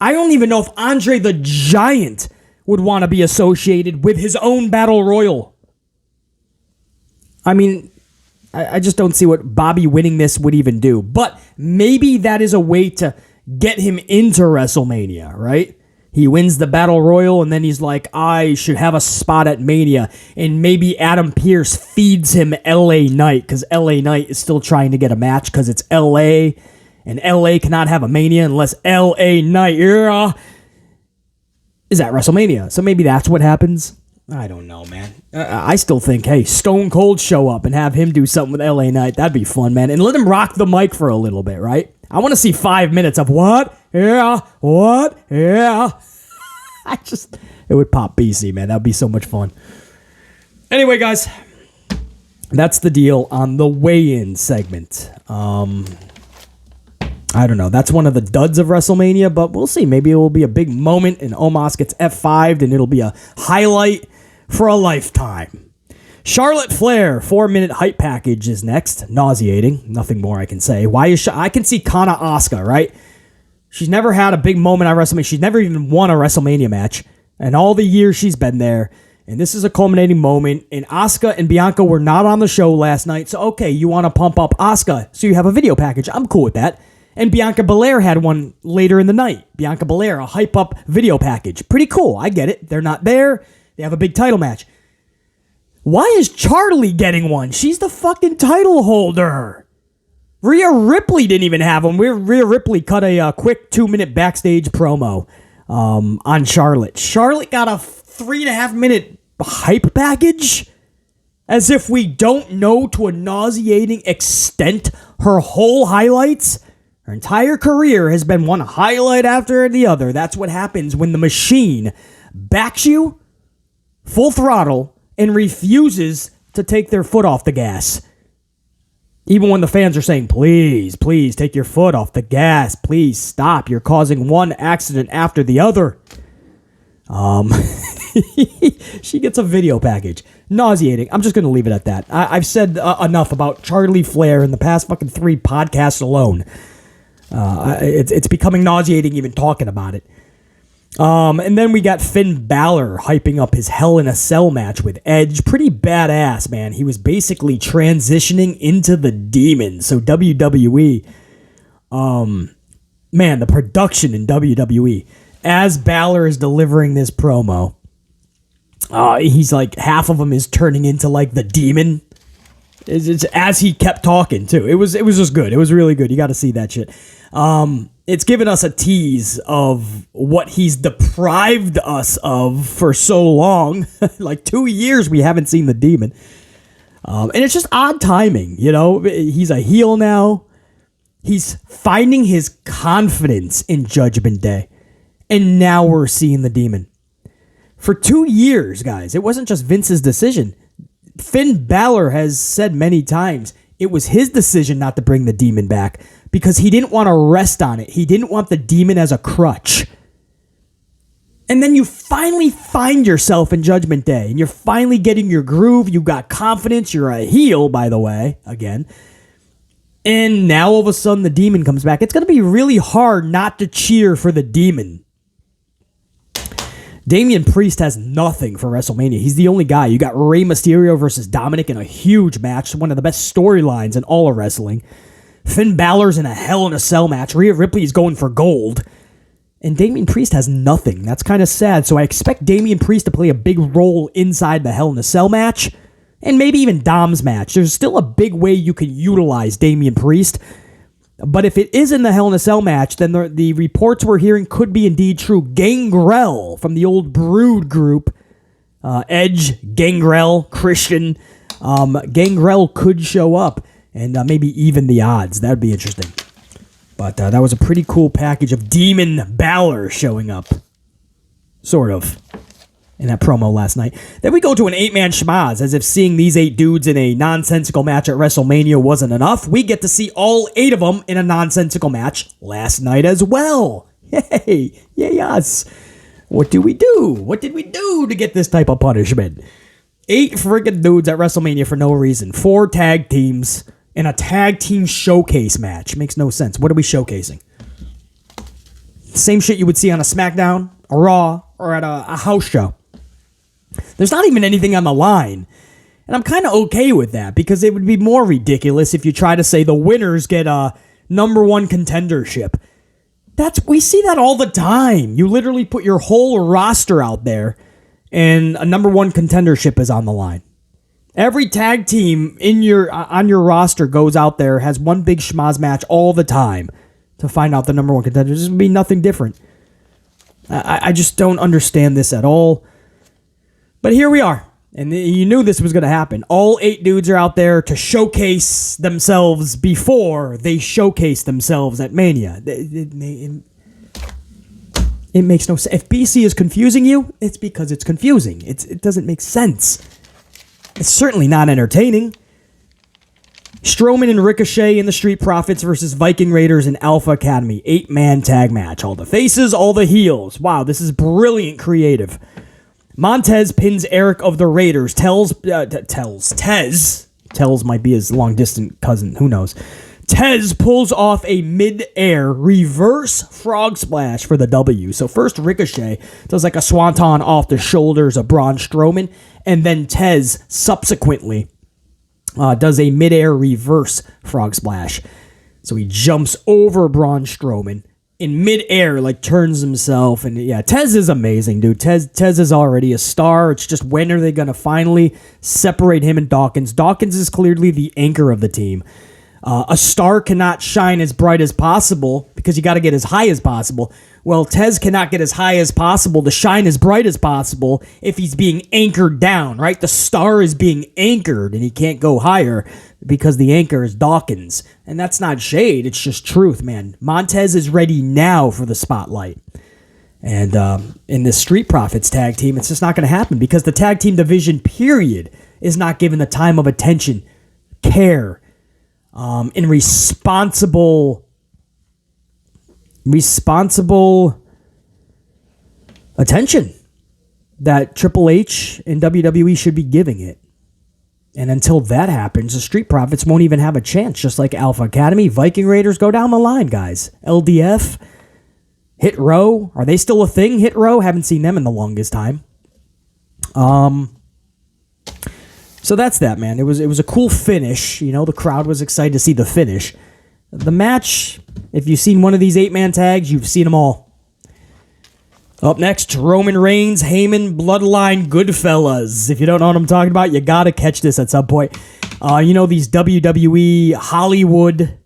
I don't even know if Andre the Giant would want to be associated with his own battle royal. I mean, I just don't see what Bobby winning this would even do. But maybe that is a way to get him into WrestleMania, right? He wins the Battle Royal, and then he's like, I should have a spot at Mania. And maybe Adam Pearce feeds him LA Knight, because LA Knight is still trying to get a match because it's LA, and LA cannot have a Mania unless LA Knight is at WrestleMania. So maybe that's what happens. I don't know, man. I still think, hey, Stone Cold show up and have him do something with LA Knight. That'd be fun, man. And let him rock the mic for a little bit, right? I want to see 5 minutes of what? Yeah, what? Yeah. It would pop BC, man. That would be so much fun. Anyway, guys, that's the deal on the weigh-in segment. I don't know. That's one of the duds of WrestleMania, but we'll see. Maybe it will be a big moment and Omos gets F5'd and it'll be a highlight for a lifetime. Charlotte Flair, 4-minute hype package is next. Nauseating. Nothing more I can say. Why is I can see Kana Asuka, right? She's never had a big moment on WrestleMania. She's never even won a WrestleMania match. And all the years she's been there. And this is a culminating moment. And Asuka and Bianca were not on the show last night. So, okay, you want to pump up Asuka. So you have a video package. I'm cool with that. And Bianca Belair had one later in the night. Bianca Belair, a hype-up video package. Pretty cool. I get it. They're not there. They have a big title match. Why is Charlie getting one? She's the fucking title holder. Rhea Ripley didn't even have one. Rhea Ripley cut a quick 2-minute backstage promo on Charlotte. Charlotte got a 3.5-minute hype package? As if we don't know to a nauseating extent her whole highlights? Her entire career has been one highlight after the other. That's what happens when the machine backs you full throttle and refuses to take their foot off the gas. Even when the fans are saying, please, please take your foot off the gas. Please stop. You're causing one accident after the other. She gets a video package. Nauseating. I'm just going to leave it at that. I've said enough about Charlie Flair in the past fucking 3 podcasts alone. It's becoming nauseating even talking about it. And then we got Finn Balor hyping up his Hell in a Cell match with Edge. Pretty badass, man. He was basically transitioning into the Demon. So WWE, man, the production in WWE, as Balor is delivering this promo, he's like, half of him is turning into like the Demon. It's as he kept talking too. It was just good. It was really good. You got to see that shit. It's given us a tease of what he's deprived us of for so long. Like 2 years we haven't seen the Demon. And it's just odd timing, you know? He's a heel now. He's finding his confidence in Judgment Day. And now we're seeing the Demon. For 2 years, guys, it wasn't just Vince's decision. Finn Balor has said many times it was his decision not to bring the Demon back because he didn't want to rest on it. He didn't want the Demon as a crutch. And then you finally find yourself in Judgment Day, and you're finally getting your groove. You got confidence. You're a heel, by the way, again. And now all of a sudden the Demon comes back. It's going to be really hard not to cheer for the Demon. Damien Priest has nothing for WrestleMania. He's the only guy. You got Rey Mysterio versus Dominik in a huge match, one of the best storylines in all of wrestling. Finn Balor's in a Hell in a Cell match. Rhea Ripley is going for gold. And Damien Priest has nothing. That's kind of sad. So I expect Damien Priest to play a big role inside the Hell in a Cell match. And maybe even Dom's match. There's still a big way you can utilize Damien Priest. But if it is in the Hell in a Cell match, then the reports we're hearing could be indeed true. Gangrel from the old Brood group, Edge, Gangrel, Christian, Gangrel could show up and maybe even the odds. That would be interesting. But that was a pretty cool package of Demon Balor showing up. Sort of. In that promo last night. Then we go to an 8-man shmoz, as if seeing these 8 dudes in a nonsensical match at WrestleMania wasn't enough. We get to see all 8 of them in a nonsensical match last night as well. Yay! Yay us! What do we do? What did we do to get this type of punishment? 8 freaking dudes at WrestleMania for no reason. 4 tag teams in a tag team showcase match. Makes no sense. What are we showcasing? Same shit you would see on a SmackDown, a Raw, or at a house show. There's not even anything on the line. And I'm kind of okay with that because it would be more ridiculous if you try to say the winners get a number one contendership. We see that all the time. You literally put your whole roster out there and a number one contendership is on the line. Every tag team on your roster goes out there, has one big shmoz match all the time to find out the number one contender. This would be nothing different. I just don't understand this at all. But here we are. And you knew this was going to happen. All 8 dudes are out there to showcase themselves before they showcase themselves at Mania. It makes no sense. If BC is confusing you, it's because it's confusing. It doesn't make sense. It's certainly not entertaining. Strowman and Ricochet in the Street Profits versus Viking Raiders and Alpha Academy. 8-man tag match. All the faces, all the heels. Wow, this is brilliant creative. Montez pins Eric of the Raiders. Tells might be his long-distant cousin. Who knows? Tez pulls off a mid-air reverse frog splash for the W. So first Ricochet does like a swanton off the shoulders of Braun Strowman, and then Tez subsequently does a mid-air reverse frog splash. So he jumps over Braun Strowman in mid-air, like turns himself, and yeah, Tez is amazing, dude. Tez is already a star. It's just when are they going to finally separate him and Dawkins? Dawkins is clearly the anchor of the team. A star cannot shine as bright as possible because you got to get as high as possible. Well, Tez cannot get as high as possible to shine as bright as possible if he's being anchored down, right? The star is being anchored and he can't go higher because the anchor is Dawkins. And that's not shade, it's just truth, man. Montez is ready now for the spotlight. And in this Street Profits tag team, it's just not going to happen because the tag team division, period, is not given the time of attention, care, and responsible attention that Triple H and WWE should be giving it. And until that happens, the Street Profits won't even have a chance, just like Alpha Academy. Viking Raiders, go down the line, guys. LDF, Hit Row, are they still a thing? Hit Row, haven't seen them in the longest time. So that's that, man. It was a cool finish. You know, the crowd was excited to see the finish. The match, if you've seen one of these 8-man tags, you've seen them all. Up next, Roman Reigns, Heyman, Bloodline, Goodfellas. If you don't know what I'm talking about, you gotta catch this at some point. You know, these WWE Hollywood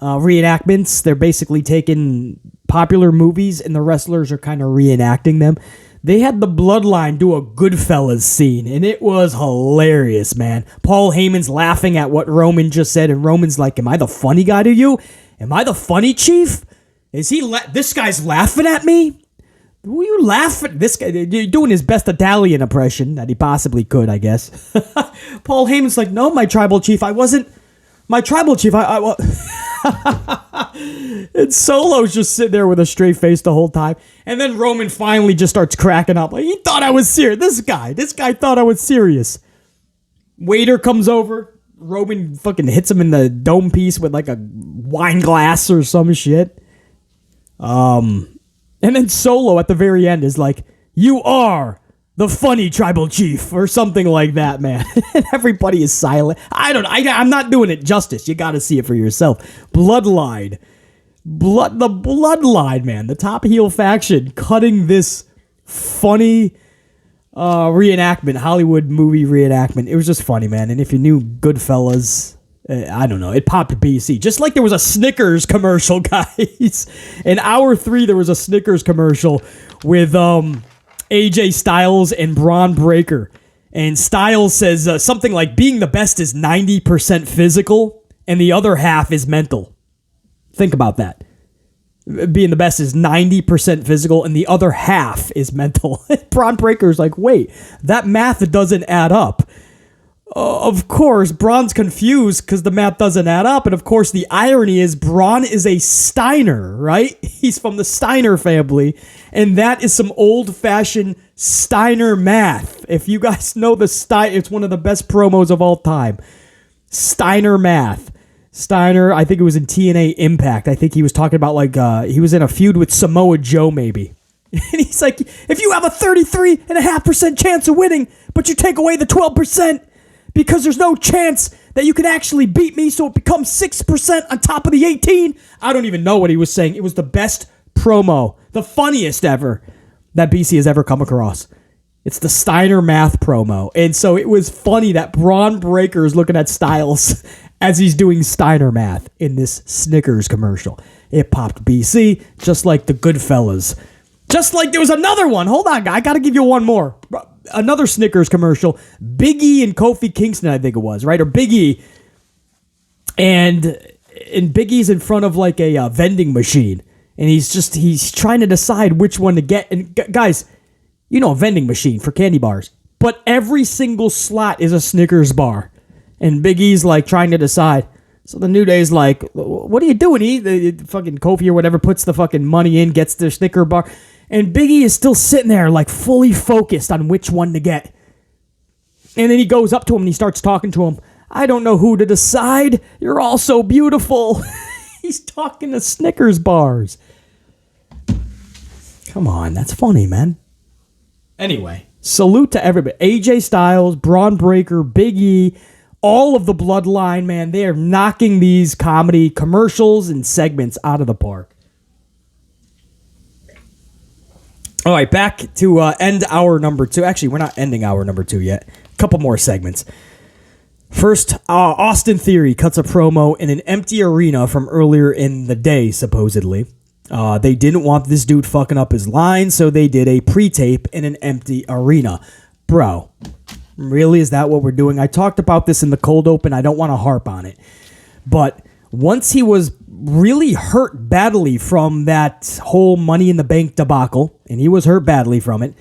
reenactments, they're basically taking popular movies and the wrestlers are kind of reenacting them. They had the Bloodline do a Goodfellas scene, and it was hilarious, man. Paul Heyman's laughing at what Roman just said, and Roman's like, am I the funny guy to you? Am I the funny chief? Is he this guy's laughing at me? Who are you laughing? This guy doing his best Italian impression that he possibly could, I guess. Paul Heyman's like, no, my tribal chief, I wasn't my tribal chief. And Solo's just sitting there with a straight face the whole time. And then Roman finally just starts cracking up. Like, he thought I was serious. This guy thought I was serious. Waiter comes over. Roman fucking hits him in the dome piece with like a wine glass or some shit. And then Solo at the very end is like, you are the funny tribal chief or something like that, man. And everybody is silent. I'm not doing it justice. You got to see it for yourself. Bloodline. The Bloodline, man. The top heel faction cutting this funny reenactment, Hollywood movie reenactment. It was just funny, man. And if you knew Goodfellas, I don't know, it popped BC. Just like there was a Snickers commercial, guys. In hour 3, there was a Snickers commercial with AJ Styles and Braun Breaker. And Styles says something like, being the best is 90% physical and the other half is mental. Think about that. Being the best is 90% physical and the other half is mental. Braun Breaker's like, wait, that math doesn't add up. Of course, Braun's confused because the math doesn't add up. And of course, the irony is Braun is a Steiner, right? He's from the Steiner family. And that is some old-fashioned Steiner math. If you guys know the Steiner, it's one of the best promos of all time. Steiner math. Steiner, I think it was in TNA Impact. I think he was talking about like, he was in a feud with Samoa Joe maybe. And he's like, if you have a 33.5% chance of winning, but you take away the 12% because there's no chance that you can actually beat me, so it becomes 6% on top of the 18. I don't even know what he was saying. It was the best promo, the funniest ever that BC has ever come across. It's the Steiner math promo. And so it was funny that Braun Breaker is looking at Styles as he's doing Steiner math in this Snickers commercial. It popped BC, just like the Goodfellas. Just like there was another one. Hold on, I got to give you one more. Another Snickers commercial. Big E and Kofi Kingston, I think it was, right? Or Big E. And Big E's in front of like a vending machine. And he's trying to decide which one to get. And guys, you know, a vending machine for candy bars. But every single slot is a Snickers bar. And Big E's like trying to decide. So the New Day's like, what are you doing? The fucking Kofi or whatever puts the fucking money in, gets their Snicker bar. And Big E is still sitting there like fully focused on which one to get. And then he goes up to him and he starts talking to him. I don't know who to decide. You're all so beautiful. He's talking to Snickers bars. Come on, that's funny, man. Anyway, salute to everybody. AJ Styles, Braun Breaker, Big E, all of the Bloodline, man. They are knocking these comedy commercials and segments out of the park. All right, back to end hour number 2. Actually, we're not ending hour number 2 yet. A couple more segments. First, Austin Theory cuts a promo in an empty arena from earlier in the day, supposedly. They didn't want this dude fucking up his line, so they did a pre-tape in an empty arena. Bro, really, is that what we're doing? I talked about this in the cold open. I don't want to harp on it. But once he was really hurt badly from that whole Money in the Bank debacle, and he was hurt badly from it,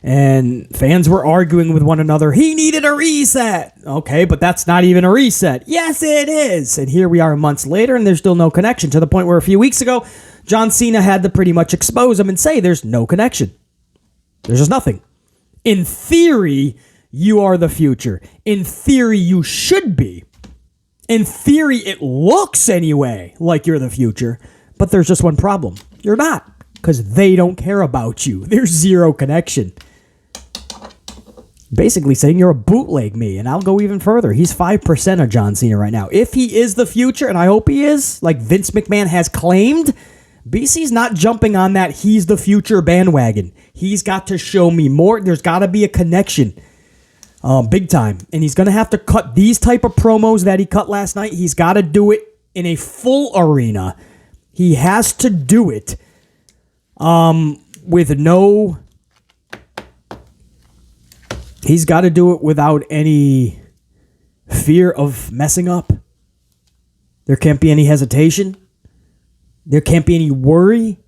and fans were arguing with one another, he needed a reset. Okay, but that's not even a reset. Yes, it is. And here we are months later, and there's still no connection, to the point where a few weeks ago, John Cena had to pretty much expose him and say there's no connection. There's just nothing. In theory, you are the future. In theory, you should be. In theory, it looks anyway like you're the future, but there's just one problem. You're not, because they don't care about you. There's zero connection. Basically saying you're a bootleg me, and I'll go even further. He's 5% of John Cena right now. If he is the future, and I hope he is, like Vince McMahon has claimed, BC's not jumping on that he's the future bandwagon. He's got to show me more. There's got to be a connection. Big time. And he's going to have to cut these type of promos that he cut last night. He's got to do it in a full arena. He has to do it with no... He's got to do it without any fear of messing up. There can't be any hesitation. There can't be any worry.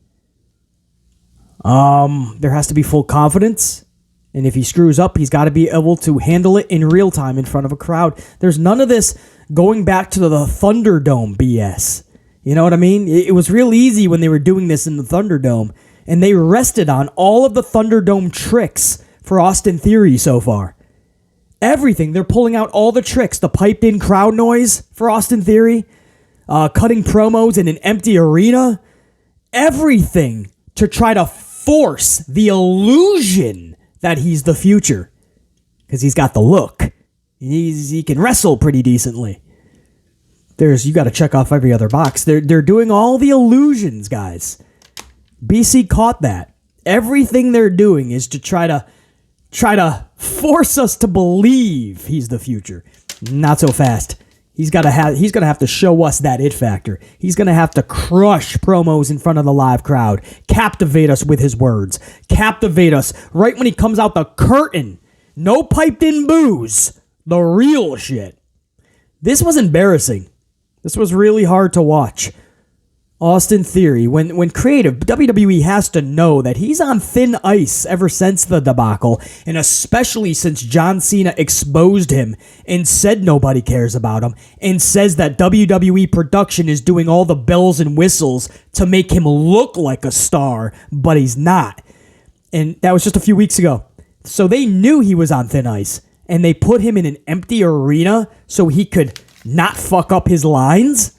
There has to be full confidence. And if he screws up, he's got to be able to handle it in real time in front of a crowd. There's none of this going back to the Thunderdome BS. You know what I mean? It was real easy when they were doing this in the Thunderdome. And they rested on all of the Thunderdome tricks for Austin Theory so far. Everything. They're pulling out all the tricks. The piped-in crowd noise for Austin Theory. Cutting promos in an empty arena. Everything to try to force the illusion that he's the future. Because he's got the look. He can wrestle pretty decently. You got to check off every other box. They're doing all the illusions, guys. BC caught that. Everything they're doing is to try to force us to believe he's the future. Not so fast. He's gonna have to show us that it factor. He's gonna have to crush promos in front of the live crowd, captivate us with his words, captivate us right when he comes out the curtain. No piped in booze, the real shit. This was embarrassing. This was really hard to watch. Austin Theory, when creative, WWE has to know that he's on thin ice ever since the debacle, and especially since John Cena exposed him and said nobody cares about him, and says that WWE production is doing all the bells and whistles to make him look like a star, but he's not. And that was just a few weeks ago. So they knew he was on thin ice, and they put him in an empty arena so he could not fuck up his lines.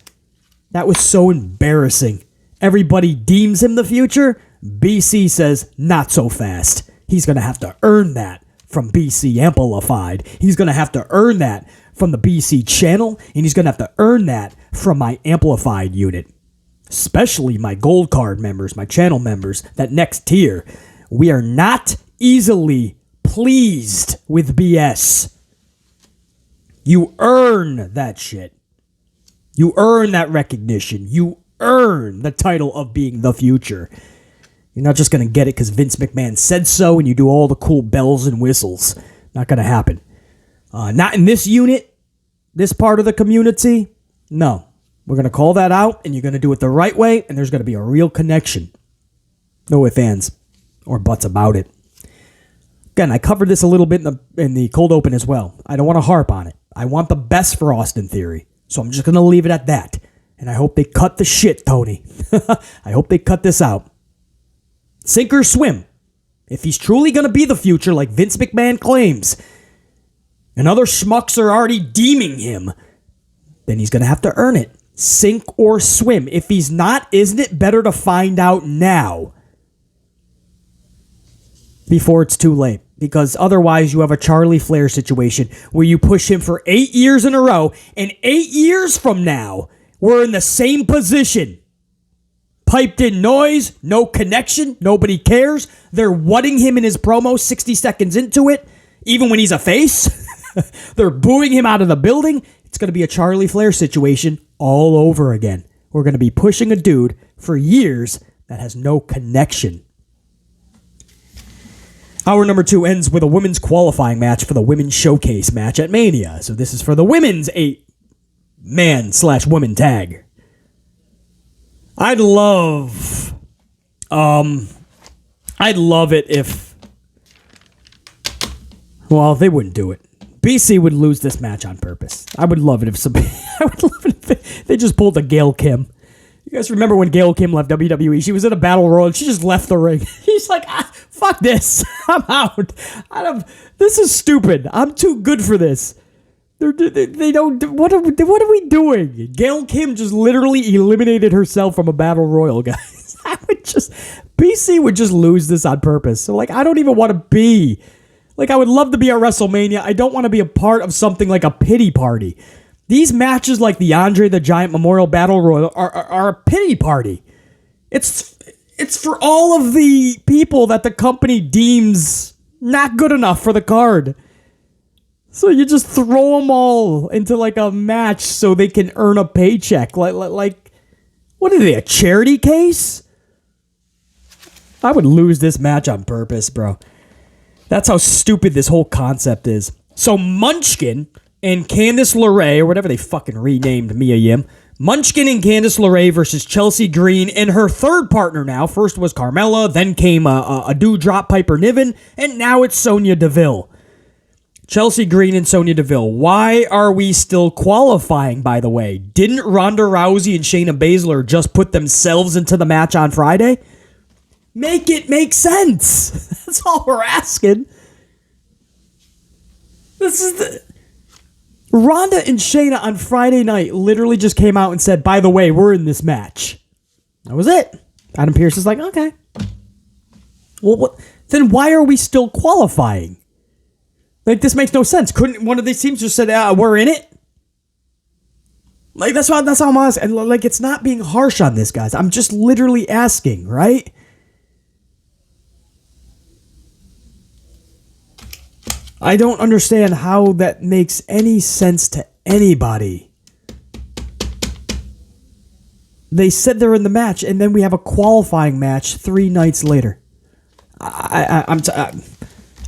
That was so embarrassing. Everybody deems him the future. BC says, not so fast. He's going to have to earn that from BC Amplified. He's going to have to earn that from the BC channel, and he's going to have to earn that from my Amplified unit. Especially my gold card members, my channel members, that next tier. We are not easily pleased with BS. You earn that shit. You earn that recognition. You earn the title of being the future. You're not just going to get it because Vince McMahon said so and you do all the cool bells and whistles. Not going to happen. Not in this unit, this part of the community. No. We're going to call that out, and you're going to do it the right way, and there's going to be a real connection. No ifs, ands, or buts about it. Again, I covered this a little bit in the cold open as well. I don't want to harp on it. I want the best for Austin Theory, so I'm just going to leave it at that. And I hope they cut the shit, Tony. I hope they cut this out. Sink or swim. If he's truly going to be the future like Vince McMahon claims, and other schmucks are already deeming him, then he's going to have to earn it. Sink or swim. If he's not, isn't it better to find out now before it's too late? Because otherwise you have a Charlie Flair situation where you push him for 8 years in a row, and 8 years from now, we're in the same position. Piped in noise, no connection, nobody cares. They're wutting him in his promo 60 seconds into it, even when he's a face. They're booing him out of the building. It's going to be a Charlie Flair situation all over again. We're going to be pushing a dude for years that has no connection. Hour number 2 ends with a women's qualifying match for the women's showcase match at Mania. So this is for the women's 8-man/woman tag. I'd love it if, well, they wouldn't do it. BC would lose this match on purpose. I would love it if they just pulled a Gail Kim. You guys remember when Gail Kim left WWE? She was in a battle royal and she just left the ring. She's like, fuck this. I'm out. This is stupid. I'm too good for this. They don't. What are we doing? Gail Kim just literally eliminated herself from a battle royal, guys. BC would just lose this on purpose. So I don't even want to be. I would love to be at WrestleMania. I don't want to be a part of something like a pity party. These matches like the Andre the Giant Memorial Battle Royal are a pity party. It's for all of the people that the company deems not good enough for the card. So you just throw them all into a match so they can earn a paycheck. What are they, a charity case? I would lose this match on purpose, bro. That's how stupid this whole concept is. So Munchkin and Candice LeRae, or whatever they fucking renamed Mia Yim. Munchkin and Candice LeRae versus Chelsea Green and her third partner now. First was Carmella, then came a Dewdrop Piper Niven, and now it's Sonya Deville. Chelsea Green and Sonya Deville. Why are we still qualifying, by the way? Didn't Ronda Rousey and Shayna Baszler just put themselves into the match on Friday? Make it make sense. That's all we're asking. Ronda and Shayna on Friday night literally just came out and said, by the way, we're in this match. That was it. Adam Pearce is like, okay. Well, then why are we still qualifying? This makes no sense. Couldn't one of these teams just said, we're in it? That's how I'm asking. And it's not being harsh on this, guys. I'm just literally asking, right? I don't understand how that makes any sense to anybody. They said they're in the match, and then we have a qualifying match 3 nights later. I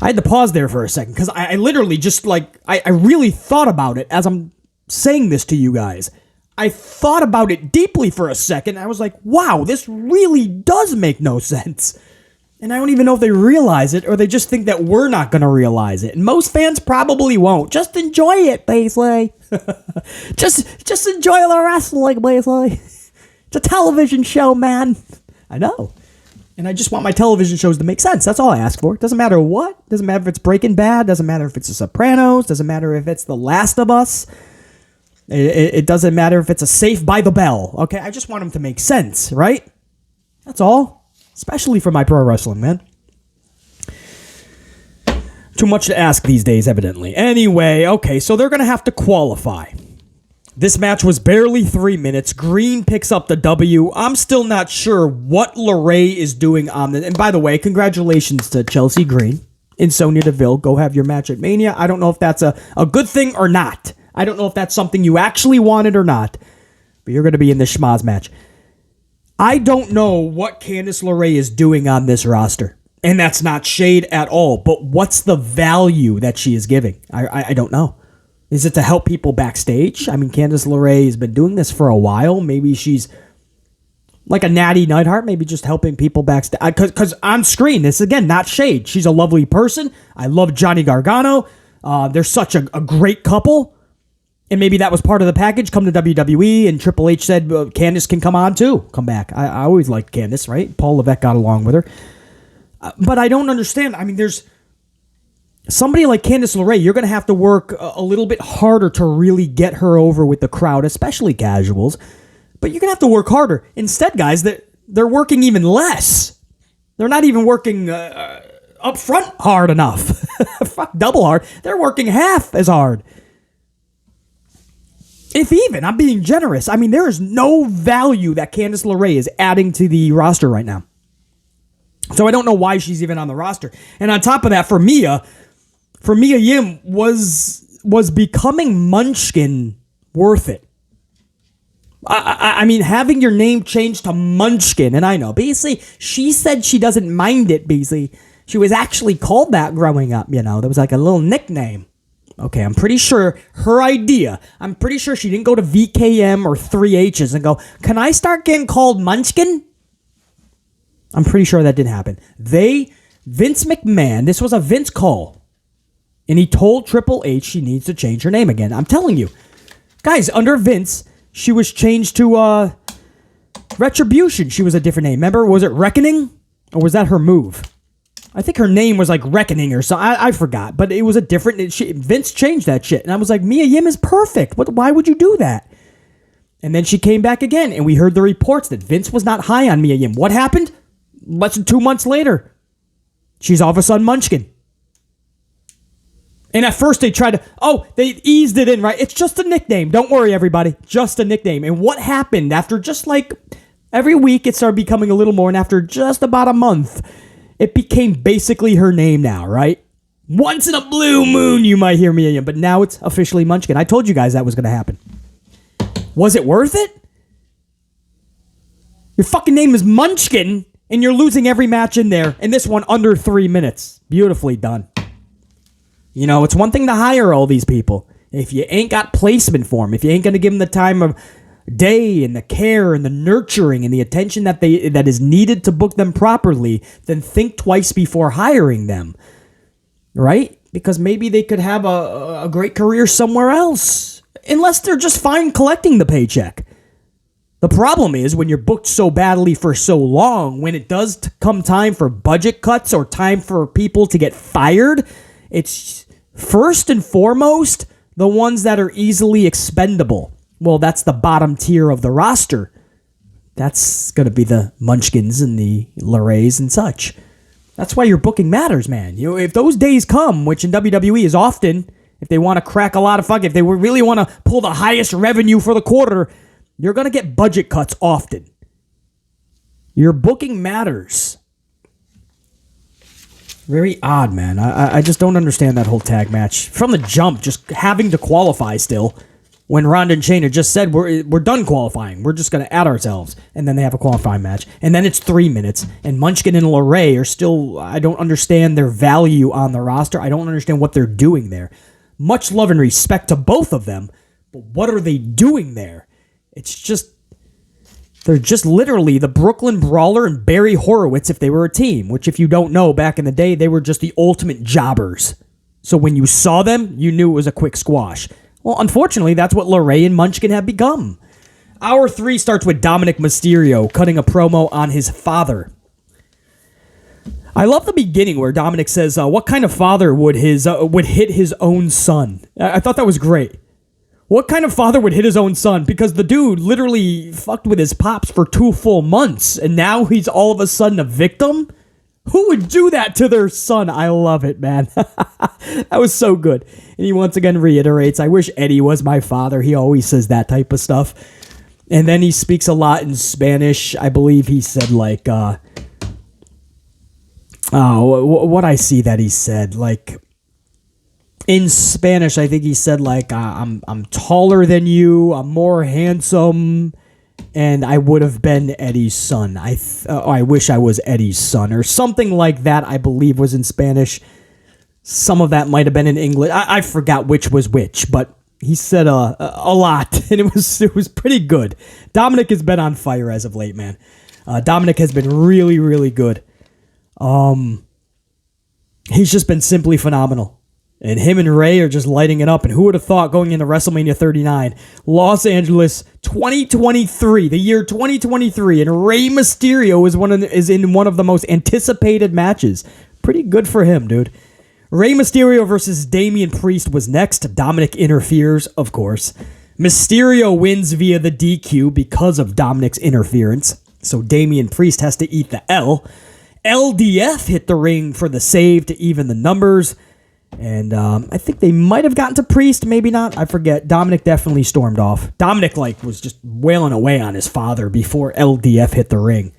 had to pause there for a second, because I literally just, I really thought about it as I'm saying this to you guys. I thought about it deeply for a second. I was like, wow, this really does make no sense. And I don't even know if they realize it, or they just think that we're not going to realize it. And most fans probably won't. Just enjoy it, basically. just enjoy the wrestling, basically. It's a television show, man. I know. And I just want my television shows to make sense. That's all I ask for. Doesn't matter what. Doesn't matter if it's Breaking Bad. Doesn't matter if it's The Sopranos. Doesn't matter if it's The Last of Us. It doesn't matter if it's a Saved by the Bell. Okay, I just want them to make sense, right? That's all. especially for my pro wrestling, man. Too much to ask these days, evidently. Anyway, okay, so they're going to have to qualify. This match was barely 3 minutes. Green picks up the W. I'm still not sure what LeRae is doing on this. And by the way, congratulations to Chelsea Green and Sonya Deville. Go have your match at Mania. I don't know if that's a good thing or not. I don't know if that's something you actually wanted or not. But you're going to be in the shmoz match. I don't know what Candice LeRae is doing on this roster. And that's not shade at all. But what's the value that she is giving? I don't know. Is it to help people backstage? I mean, Candice LeRae has been doing this for a while. Maybe she's like a Natty Neidhart, maybe just helping people backstage. Because on screen, this, again, not shade. She's a lovely person. I love Johnny Gargano. They're such a great couple. And maybe that was part of the package. Come to WWE, and Triple H said Candice can come on too. Come back. I always liked Candice, right? Paul Levesque got along with her. But I don't understand. I mean, there's somebody like Candice LeRae, you're going to have to work a little bit harder to really get her over with the crowd, especially casuals. But you're going to have to work harder. Instead, guys, they're working even less. They're not even working up front hard enough. Fuck, double hard. They're working half as hard. If even, I'm being generous. I mean, there is no value that Candice LeRae is adding to the roster right now. So I don't know why she's even on the roster. And on top of that, for Mia Yim, was becoming Munchkin worth it? I mean, having your name changed to Munchkin, and I know, basically, she said she doesn't mind it, basically. She was actually called that growing up, you know. There was like a little nickname. Okay, I'm pretty sure her idea, I'm pretty sure she didn't go to VKM or 3H's and go, can I start getting called Munchkin? I'm pretty sure that didn't happen. Vince McMahon, this was a Vince call, and he told Triple H she needs to change her name again. I'm telling you. Guys, under Vince, she was changed to Retribution. She was a different name. Remember, was it Reckoning? Or was that her move? I think her name was like Reckoning or something. I forgot, but it was a different... Vince changed that shit, and I was like, Mia Yim is perfect. Why would you do that? And then she came back again, and we heard the reports that Vince was not high on Mia Yim. What happened? Less than 2 months later, she's all of a sudden Munchkin. And at first they tried to, they eased it in, right? It's just a nickname. Don't worry, everybody. Just a nickname. And what happened after just like every week it started becoming a little more, and after just about a month, it became basically her name now, right? Once in a blue moon, you might hear me, but now it's officially Munchkin. I told you guys that was going to happen. Was it worth it? Your fucking name is Munchkin, and you're losing every match in there, and this one under 3 minutes. Beautifully done. You know, it's one thing to hire all these people. If you ain't got placement for them, if you ain't going to give them the time of day and the care and the nurturing and the attention that is needed to book them properly, then think twice before hiring them. Right? Because maybe they could have a great career somewhere else. Unless they're just fine collecting the paycheck. The problem is when you're booked so badly for so long, when it does come time for budget cuts or time for people to get fired, it's first and foremost the ones that are easily expendable. Well, that's the bottom tier of the roster. That's going to be the Munchkins and the LeRaes and such. That's why your booking matters, man. You know, if those days come, which in WWE is often, if they want to crack a lot of if they really want to pull the highest revenue for the quarter, you're going to get budget cuts often. Your booking matters. Very odd, man. I just don't understand that whole tag match. From the jump, just having to qualify still. When Ronda and Shayna just said, we're done qualifying. We're just going to add ourselves. And then they have a qualifying match. And then it's 3 minutes. And Munchkin and LeRae are still... I don't understand their value on the roster. I don't understand what they're doing there. Much love and respect to both of them. But what are they doing there? It's just... They're just literally the Brooklyn Brawler and Barry Horowitz if they were a team. Which, if you don't know, back in the day, they were just the ultimate jobbers. So when you saw them, you knew it was a quick squash. Well, unfortunately, that's what LeRae and Munchkin have become. Hour 3 starts with Dominik Mysterio cutting a promo on his father. I love the beginning where Dominik says, what kind of father would hit his own son? I thought that was great. What kind of father would hit his own son? Because the dude literally fucked with his pops for 2 full months, and now he's all of a sudden a victim? Who would do that to their son? I love it, man. That was so good. And he once again reiterates, I wish Eddie was my father. He always says that type of stuff. And then he speaks a lot in Spanish. I believe he said, like, what I see that he said, like, in Spanish, I think he said, like, I'm taller than you, I'm more handsome, and I would have been Eddie's son. I wish I was Eddie's son, or something like that, I believe was in Spanish. Some of that might have been in English. I forgot which was which, but he said a lot, and it was pretty good. Dominik has been on fire as of late, man. Dominik has been really, really good. He's just been simply phenomenal. And him and Rey are just lighting it up. And who would have thought going into WrestleMania 39, Los Angeles 2023, the year 2023, and Rey Mysterio is in one of the most anticipated matches. Pretty good for him, dude. Rey Mysterio versus Damien Priest was next. Dominik interferes, of course. Mysterio wins via the DQ because of Dominik's interference. So Damien Priest has to eat the L. LDF hit the ring for the save to even the numbers. And I think they might have gotten to Priest, maybe not. I forget. Dominik definitely stormed off. Dominik, like, was just wailing away on his father before LDF hit the ring.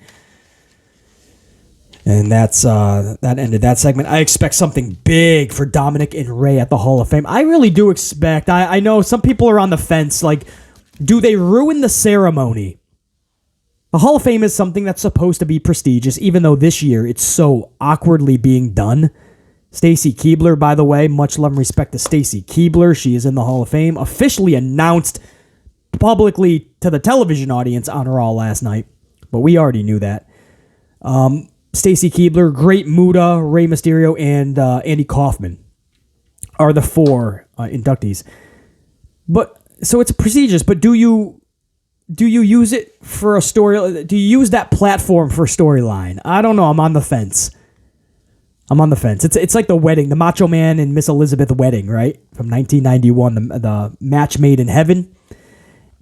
And that ended that segment. I expect something big for Dominik and Rey at the Hall of Fame. I really do expect. I know some people are on the fence. Like, do they ruin the ceremony? The Hall of Fame is something that's supposed to be prestigious, even though this year it's so awkwardly being done. Stacy Keibler, by the way, much love and respect to Stacy Keibler. She is in the Hall of Fame, officially announced publicly to the television audience on Raw last night, but we already knew that. Stacy Keibler, Great Muta, Rey Mysterio, and Andy Kaufman are the 4 inductees. But so it's prestigious, but do you use it for a story? Do you use that platform for a storyline? I don't know. I'm on the fence. It's like the wedding, the Macho Man and Miss Elizabeth wedding, right? From 1991, the match made in heaven,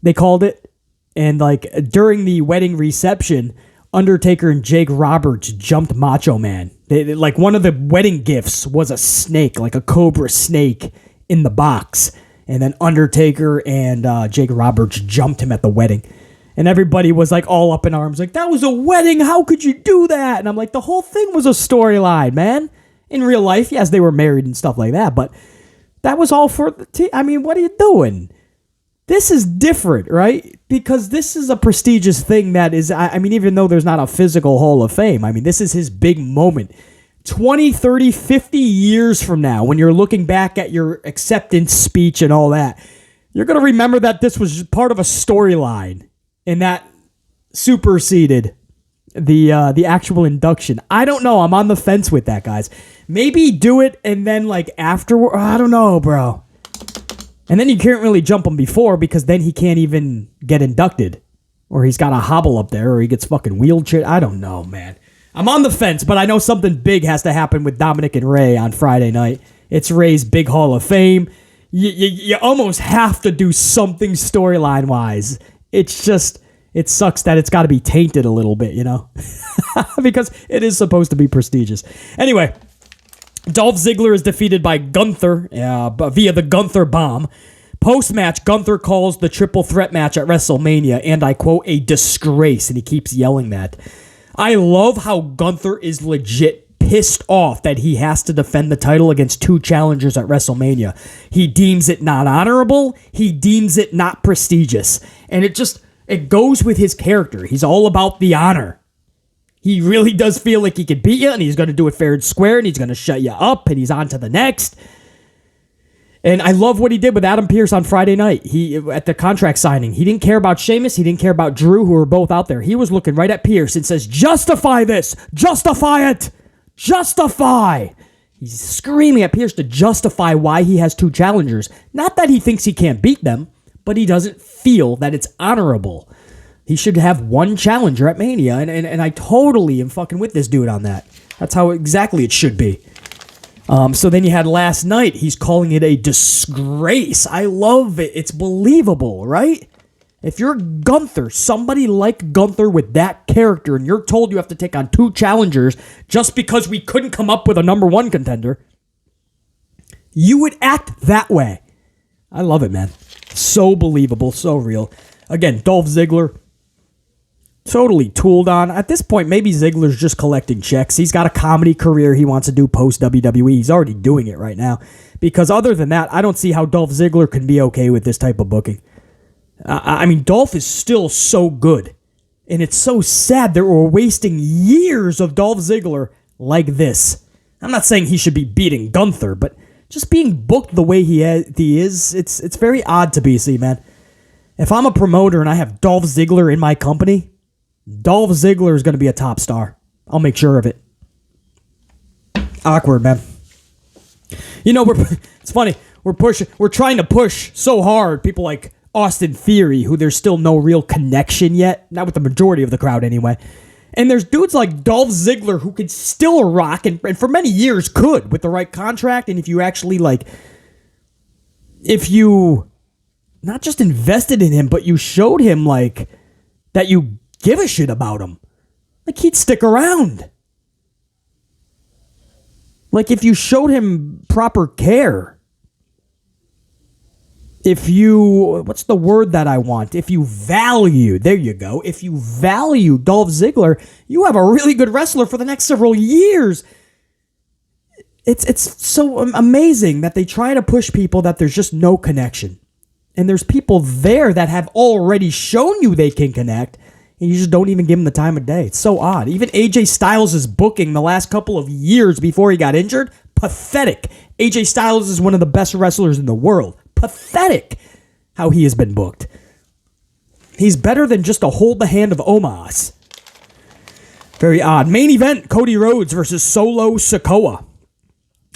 they called it. And like during the wedding reception, Undertaker and Jake Roberts jumped Macho Man. They, like one of the wedding gifts was a snake, like a cobra snake in the box. And then Undertaker and Jake Roberts jumped him at the wedding. And everybody was like all up in arms, like, that was a wedding, how could you do that? And I'm like, the whole thing was a storyline, man. In real life, yes, they were married and stuff like that, but that was all for the I mean, what are you doing? This is different, right? Because this is a prestigious thing that is, I mean, even though there's not a physical Hall of Fame, I mean, this is his big moment. 20, 30, 50 years from now, when you're looking back at your acceptance speech and all that, you're going to remember that this was part of a storyline. And that superseded the actual induction. I don't know. I'm on the fence with that, guys. Maybe do it and then like afterward. I don't know, bro. And then you can't really jump him before because then he can't even get inducted. Or he's got a hobble up there or he gets fucking wheelchair. I don't know, man. I'm on the fence, but I know something big has to happen with Dominik and Rey on Friday night. It's Rey's big Hall of Fame. You almost have to do something storyline-wise. It's just, it sucks that it's got to be tainted a little bit, you know? Because it is supposed to be prestigious. Anyway, Dolph Ziggler is defeated by Gunther via the Gunther bomb. Post-match, Gunther calls the triple threat match at WrestleMania, and I quote, a disgrace, and he keeps yelling that. I love how Gunther is legit pissed off that he has to defend the title against 2 challengers at WrestleMania. He deems it not honorable. He deems it not prestigious. And it goes with his character. He's all about the honor. He really does feel like he can beat you, and he's going to do it fair and square, and he's going to shut you up, and he's on to the next. And I love what he did with Adam Pearce on Friday night. At the contract signing, he didn't care about Sheamus. He didn't care about Drew, who were both out there. He was looking right at Pearce and says, justify this. Justify it. Justify. He's screaming at Pearce to justify why he has 2 challengers. Not that he thinks he can't beat them, but he doesn't feel that it's honorable. He should have 1 challenger at Mania, and I totally am fucking with this dude on that. That's how exactly it should be. So then you had last night, he's calling it a disgrace. I love it. It's believable, right? If you're Gunther, somebody like Gunther with that character, and you're told you have to take on 2 challengers just because we couldn't come up with a number 1 contender, you would act that way. I love it, man. So believable, so real. Again, Dolph Ziggler, totally tooled on. At this point, maybe Ziggler's just collecting checks. He's got a comedy career he wants to do post-WWE. He's already doing it right now. Because other than that, I don't see how Dolph Ziggler can be okay with this type of booking. I mean, Dolph is still so good. And it's so sad that we're wasting years of Dolph Ziggler like this. I'm not saying he should be beating Gunther, but just being booked the way he is, it's very odd to BC, man. If I'm a promoter and I have Dolph Ziggler in my company, Dolph Ziggler is going to be a top star. I'll make sure of it. Awkward, man. You know, it's funny. We're trying to push so hard. People like Austin Theory, who there's still no real connection yet. Not with the majority of the crowd, anyway. And there's dudes like Dolph Ziggler who could still rock, and for many years could, with the right contract. And if you actually, if you not just invested in him, but you showed him, that you give a shit about him, he'd stick around. If you showed him proper care. If you, what's the word that I want? If you value, there you go. If you value Dolph Ziggler, you have a really good wrestler for the next several years. It's so amazing that they try to push people that there's just no connection. And there's people there that have already shown you they can connect, and you just don't even give them the time of day. It's so odd. Even AJ Styles' booking the last couple of years before he got injured, pathetic. AJ Styles is one of the best wrestlers in the world. Pathetic how he has been booked. He's better than just to hold the hand of Omos. Very odd. Main event, Cody Rhodes versus Solo Sikoa.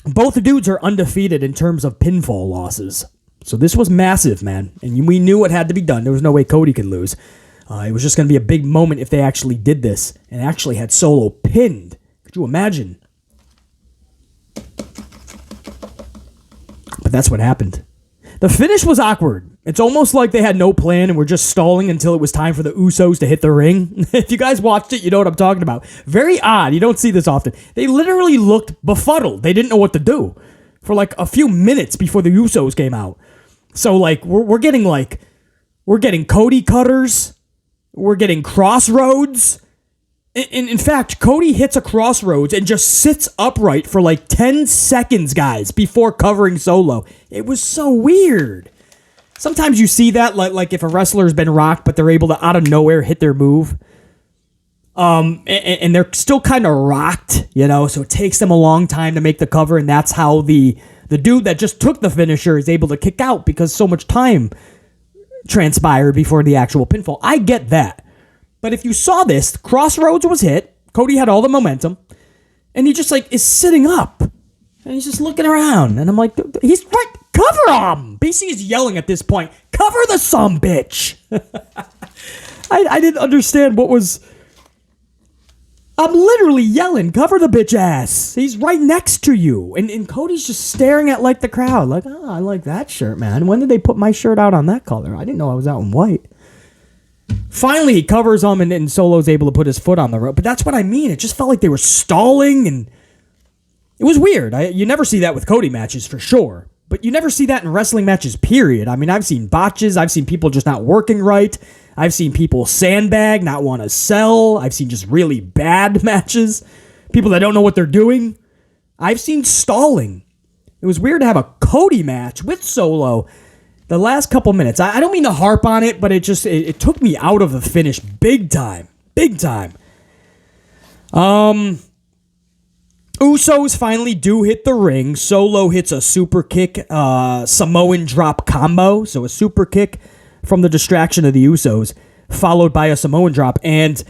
Both dudes are undefeated in terms of pinfall losses. So this was massive, man. And we knew it had to be done. There was no way Cody could lose. It was just going to be a big moment if they actually did this and actually had Solo pinned. Could you imagine? But that's what happened. The finish was awkward. It's almost like they had no plan and were just stalling until it was time for the Usos to hit the ring. If you guys watched it, you know what I'm talking about. Very odd. You don't see this often. They literally looked befuddled. They didn't know what to do for a few minutes before the Usos came out. So we're getting Cody cutters. We're getting crossroads. In fact, Cody hits a crossroads and just sits upright for 10 seconds, guys, before covering Solo. It was so weird. Sometimes you see that, if a wrestler's been rocked, but they're able to, out of nowhere, hit their move. And they're still kind of rocked, so it takes them a long time to make the cover, and that's how the dude that just took the finisher is able to kick out because so much time transpired before the actual pinfall. I get that. But if you saw this, Crossroads was hit. Cody had all the momentum. And he just is sitting up. And he's just looking around. And I'm like, he's right. Cover him. BC is yelling at this point. Cover the sumbitch. I didn't understand what was. I'm literally yelling, cover the bitch ass. He's right next to you. And Cody's just staring at the crowd. I like that shirt, man. When did they put my shirt out on that color? I didn't know I was out in white. Finally, he covers him, and Solo's able to put his foot on the rope. But that's what I mean. It just felt like they were stalling, and it was weird. You never see that with Cody matches, for sure. But you never see that in wrestling matches, period. I mean, I've seen botches. I've seen people just not working right. I've seen people sandbag, not want to sell. I've seen just really bad matches. People that don't know what they're doing. I've seen stalling. It was weird to have a Cody match with Solo the last couple minutes. I don't mean to harp on it, but it took me out of the finish big time. Big time. Usos finally do hit the ring. Solo hits a super kick, Samoan drop combo. So a super kick from the distraction of the Usos, followed by a Samoan drop. And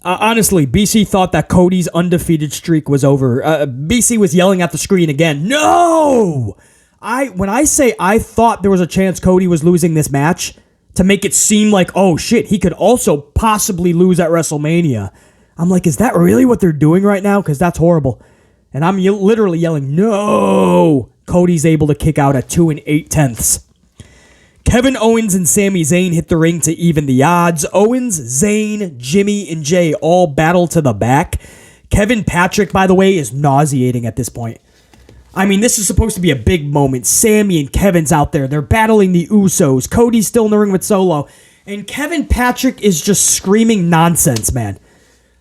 honestly, BC thought that Cody's undefeated streak was over. BC was yelling at the screen again. No! When I say I thought there was a chance Cody was losing this match, to make it seem like, oh shit, he could also possibly lose at WrestleMania. I'm like, is that really what they're doing right now? Because that's horrible. And I'm literally yelling, no! Cody's able to kick out at 2 8/10. Kevin Owens and Sami Zayn hit the ring to even the odds. Owens, Zayn, Jimmy, and Jay all battle to the back. Kevin Patrick, by the way, is nauseating at this point. I mean, this is supposed to be a big moment. Sami and Kevin's out there. They're battling the Usos. Cody's still in the ring with Solo. And Kevin Patrick is just screaming nonsense, man.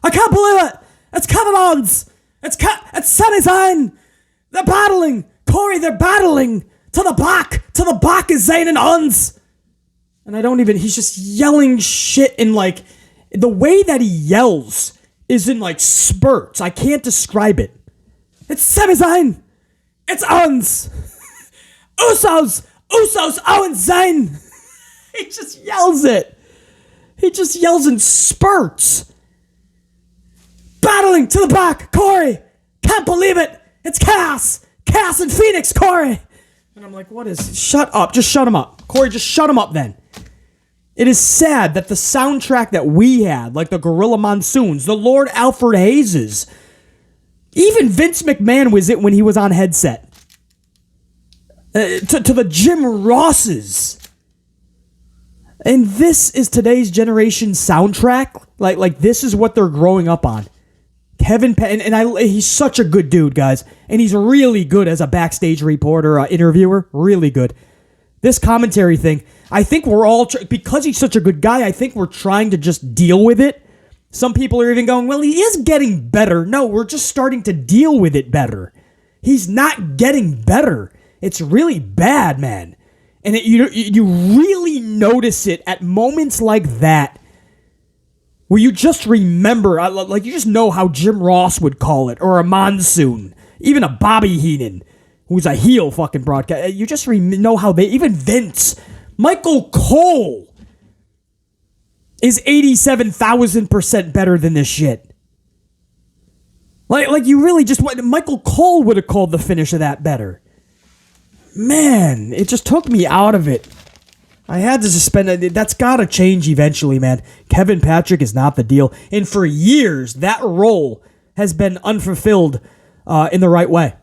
I can't believe it! It's Kevin Owens! It's Sami Zayn! They're battling! Corey, they're battling! To the back is Zayn and Owens! And he's just yelling shit in like, the way that he yells is in like spurts. I can't describe it. It's Sami Zayn! It's Owens! Usos, Owens, Zayn! He just yells it. He just yells in spurts. Battling to the back, Corey! Can't believe it! It's Cass and Phoenix, Corey! And I'm like, shut up, just shut him up. Corey, just shut him up then. It is sad that the soundtrack that we had, like the Gorilla Monsoons, the Lord Alfred Hayeses, even Vince McMahon was it when he was on headset. To the Jim Rosses. And this is today's generation soundtrack. Like this is what they're growing up on. He's such a good dude, guys. And he's really good as a backstage reporter, interviewer. Really good. This commentary thing, I think we're all, because he's such a good guy, I think we're trying to just deal with it. Some people are even going, well, he is getting better. No, we're just starting to deal with it better. He's not getting better. It's really bad, man. And you really notice it at moments like that, where you just remember, like you just know how Jim Ross would call it, or a Monsoon, even a Bobby Heenan, who's a heel fucking broadcast. You just know how even Vince, Michael Cole is 87,000% better than this shit. Like you really just, Michael Cole would have called the finish of that better. Man, it just took me out of it. I had to suspend it. That's got to change eventually, man. Kevin Patrick is not the deal. And for years, that role has been unfulfilled in the right way.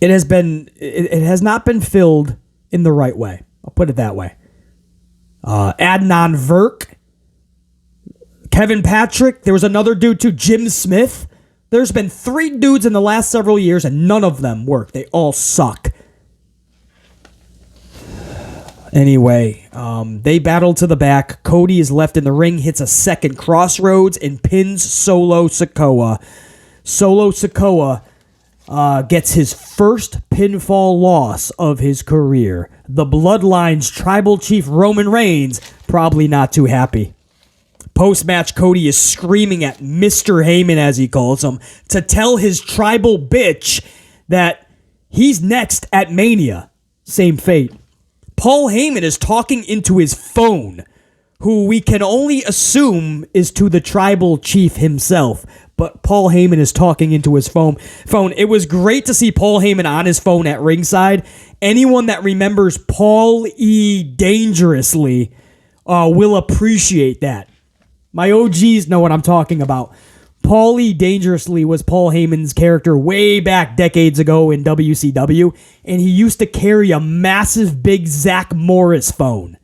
It has not been filled in the right way. I'll put it that way. Adnan Virk, Kevin Patrick, there was another dude too, Jim Smith. There's been 3 dudes in the last several years, and none of them work. They all suck. Anyway, they battle to the back. Cody is left in the ring, hits a second crossroads, and pins Solo Sikoa. Solo Sikoa gets his first pinfall loss of his career. The Bloodline's tribal chief Roman Reigns probably not too happy. Post-match, Cody is screaming at Mr. Heyman, as he calls him, to tell his tribal bitch that he's next at Mania. Same fate. Paul Heyman is talking into his phone, who we can only assume is to the tribal chief himself. But Paul Heyman is talking into his phone. It was great to see Paul Heyman on his phone at ringside. Anyone that remembers Paul E. Dangerously will appreciate that. My OGs know what I'm talking about. Paulie Dangerously was Paul Heyman's character way back decades ago in WCW, and he used to carry a massive big Zach Morris phone.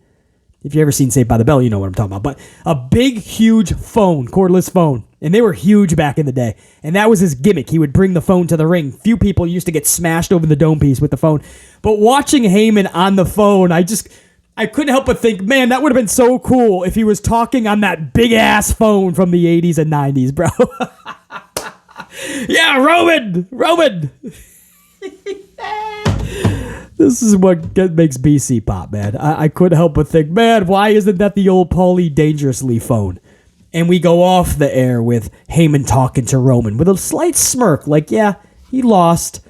If you ever seen Saved by the Bell, you know what I'm talking about. But a big, huge phone, cordless phone, and they were huge back in the day, and that was his gimmick. He would bring the phone to the ring. Few people used to get smashed over the dome piece with the phone. But watching Heyman on the phone, I couldn't help but think, man, that would have been so cool if he was talking on that big-ass phone from the 80s and 90s, bro. Yeah, Roman! This is what makes BC pop, man. I couldn't help but think, man, why isn't that the old Paulie Dangerously phone? And we go off the air with Heyman talking to Roman with a slight smirk, like, yeah, he lost,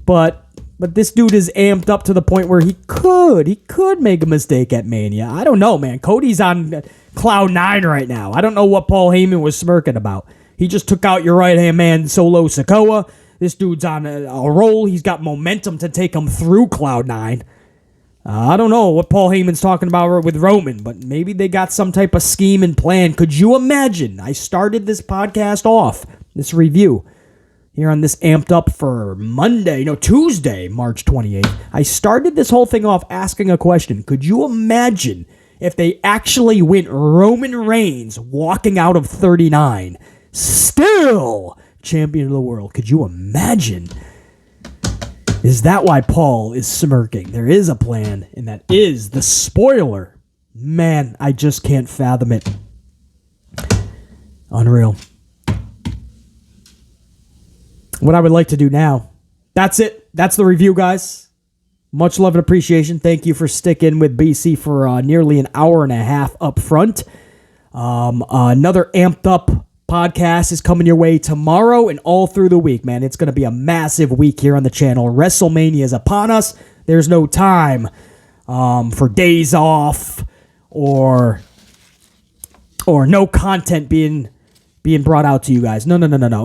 but this dude is amped up to the point where he could make a mistake at Mania. I don't know, man. Cody's on cloud 9 right now. I don't know what Paul Heyman was smirking about. He just took out your right-hand man, Solo Sikoa. This dude's on a roll. He's got momentum to take him through cloud 9. I don't know what Paul Heyman's talking about with Roman, but maybe they got some type of scheme and plan. Could you imagine? I started this podcast off, this review, here on this amped up for Tuesday, March 28th. I started this whole thing off asking a question. Could you imagine if they actually went Roman Reigns walking out of 39, still champion of the world? Could you imagine? Is that why Paul is smirking? There is a plan, and that is the spoiler. Man, I just can't fathom it. Unreal. What I would like to do now, that's it. That's the review, guys. Much love and appreciation. Thank you for sticking with BC for nearly an hour and a half up front. Another amped up podcast is coming your way tomorrow and all through the week, man. It's going to be a massive week here on the channel. WrestleMania is upon us. There's no time for days off or no content being brought out to you guys. No.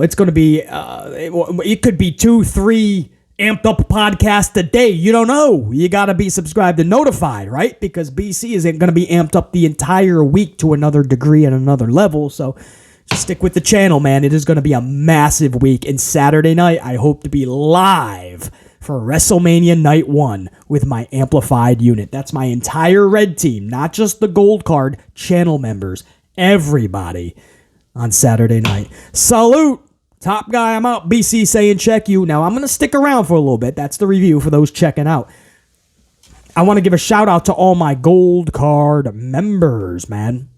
It's going to be, it could be 2-3 amped up podcasts a day. You don't know. You got to be subscribed and notified, right? Because BC isn't going to be amped up the entire week to another degree and another level. So just stick with the channel, man. It is going to be a massive week. And Saturday night, I hope to be live for WrestleMania Night 1 with my amplified unit. That's my entire red team, not just the gold card channel members. Everybody on Saturday night. Salute! Top guy, I'm out. BC saying check you. Now, I'm going to stick around for a little bit. That's the review for those checking out. I want to give a shout out to all my gold card members, man.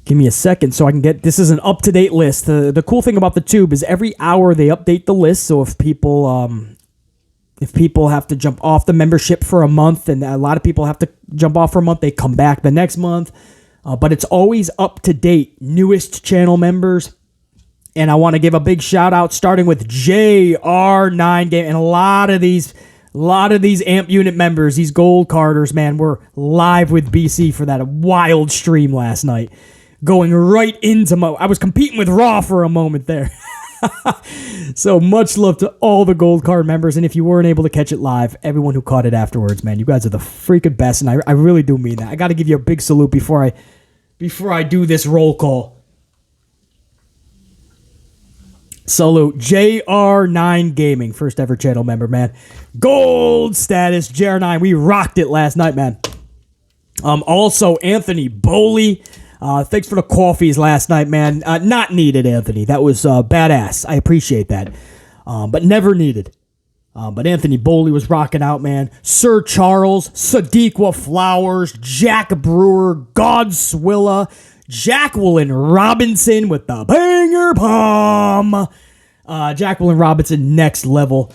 Give me a second so I can get... This is an up-to-date list. The cool thing about the tube is every hour they update the list, so if people have to jump off the membership for a month, and a lot of people have to jump off for a month, they come back the next month. But it's always up to date, newest channel members. And I want to give a big shout out, starting with JR9 Game, and a lot of these amp unit members, these gold carders, man, were live with BC for that wild stream last night, going right into I was competing with Raw for a moment there. So much love to all the gold card members, and if you weren't able to catch it live, everyone who caught it afterwards, man, you guys are the freaking best, and I really do mean that. I got to give you a big salute before I do this roll call. Salute JR9 Gaming, first ever channel member, man. Gold status, JR9. We rocked it last night, man. Also Anthony Boley. Thanks for the coffees last night, man. Not needed, Anthony. That was badass. I appreciate that. But never needed. But Anthony Boley was rocking out, man. Sir Charles, Sadiqa Flowers, Jack Brewer, Godswilla, Jacqueline Robinson with the banger palm. Jacqueline Robinson, next level.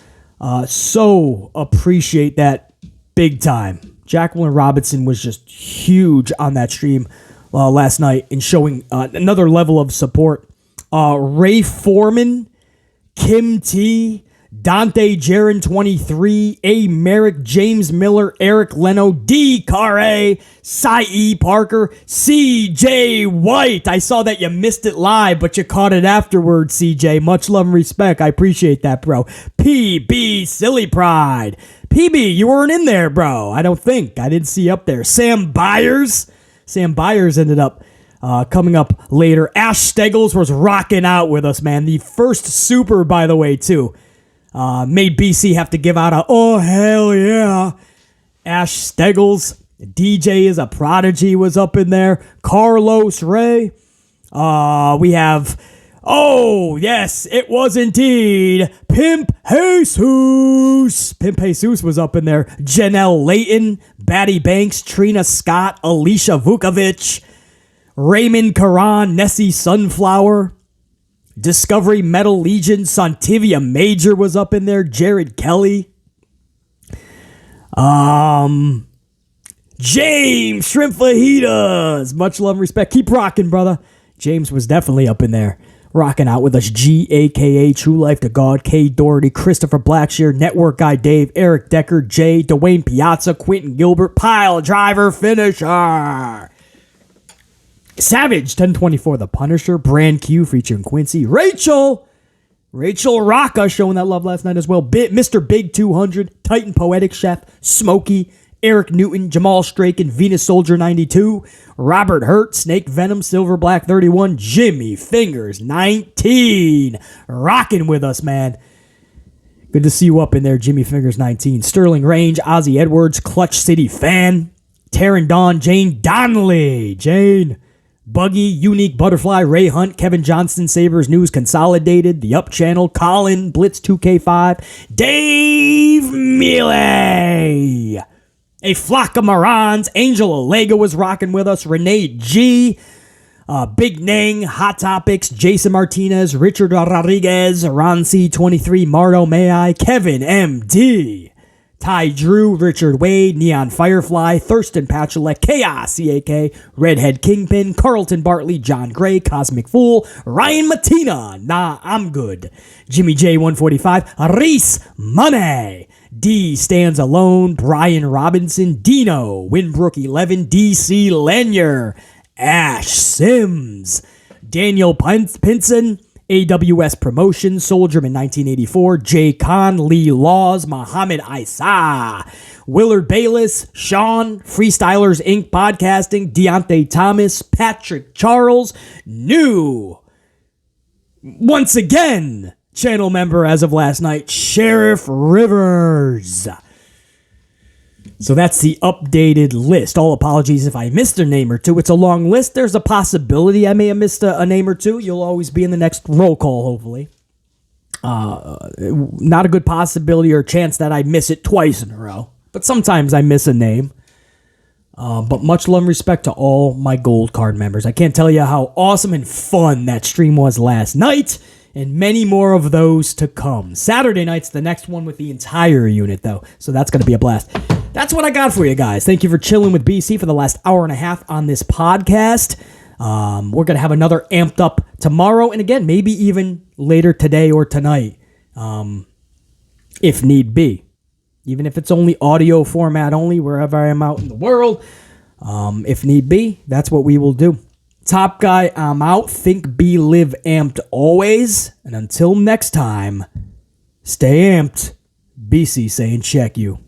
So appreciate that big time. Jacqueline Robinson was just huge on that stream last night in showing another level of support. Ray Foreman, Kim T, Dante Jaron 23, A. Merrick, James Miller, Eric Leno, D. Carre, Cy Parker, CJ White. I saw that you missed it live, but you caught it afterwards, CJ. Much love and respect. I appreciate that, bro. PB Silly Pride. PB, you weren't in there, bro. I don't think. I didn't see you up there. Sam Byers. Sam Byers ended up coming up later. Ash Steggles was rocking out with us, man. The first super, by the way, too. Made BC have to give out a, oh, hell yeah. Ash Steggles. DJ is a prodigy was up in there. Carlos Ray. We have, oh, yes, it was indeed Pimp Jesus. Pimp Jesus was up in there. Janelle Layton, Batty Banks, Trina Scott, Alicia Vukovic, Raymond Karan, Nessie Sunflower, Discovery Metal Legion, Santivia Major was up in there. Jared Kelly. James Shrimp Fajitas. Much love and respect. Keep rocking, brother. James was definitely up in there. Rocking out with us. G, a.k.a. True Life to God. K. Doherty. Christopher Blackshear. Network Guy Dave. Eric Decker. Jay. Dwayne Piazza. Quentin Gilbert. Pile Driver Finisher. Savage, 1024, The Punisher, Brand Q featuring Quincy, Rachel Rocca showing that love last night as well, Mr. Big 200, Titan Poetic Chef, Smokey, Eric Newton, Jamal Straken, Venus Soldier 92, Robert Hurt, Snake Venom, Silver Black 31, Jimmy Fingers 19. Rocking with us, man. Good to see you up in there, Jimmy Fingers 19. Sterling Range, Ozzy Edwards, Clutch City Fan, Taryn Dawn, Jane Donnelly, Jane, Buggy, Unique Butterfly, Ray Hunt, Kevin Johnston, Sabres News Consolidated, The Up Channel, Colin, Blitz 2K5, Dave Mealy, A Flock of Morons, Angel Alega was rocking with us, Renee G, Big Nang, Hot Topics, Jason Martinez, Richard Rodriguez, Ron C23, Mardo May, Kevin MD, Ty Drew, Richard Wade, Neon Firefly, Thurston Patchulek, Chaos CAK, Redhead Kingpin, Carlton Bartley, John Gray, Cosmic Fool, Ryan Matina, Nah, I'm Good, Jimmy J145, Reese Money, D Stands Alone, Brian Robinson, Dino, Winbrook 11, DC Lanier, Ash Sims, Daniel Pinson, AWS Promotions, Soldierman 1984, Jay Khan, Lee Laws, Muhammad Isa, Willard Bayless, Sean, Freestylers Inc. Podcasting, Deontay Thomas, Patrick Charles, new, once again, channel member as of last night, Sheriff Rivers. So that's the updated list. All apologies if I missed a name or two. It's a long list. There's a possibility I may have missed a name or two. You'll always be in the next roll call, hopefully. Not a good possibility or chance that I miss it twice in a row. But sometimes I miss a name. But much love and respect to all my gold card members. I can't tell you how awesome and fun that stream was last night. And many more of those to come. Saturday night's the next one with the entire unit, though. So that's going to be a blast. That's what I got for you guys. Thank you for chilling with BC for the last hour and a half on this podcast. We're going to have another amped up tomorrow. And again, maybe even later today or tonight, if need be. Even if it's only audio format only, wherever I am out in the world. If need be, that's what we will do. Top guy, I'm out. Think, be, live amped always. And until next time, stay amped. BC saying check you.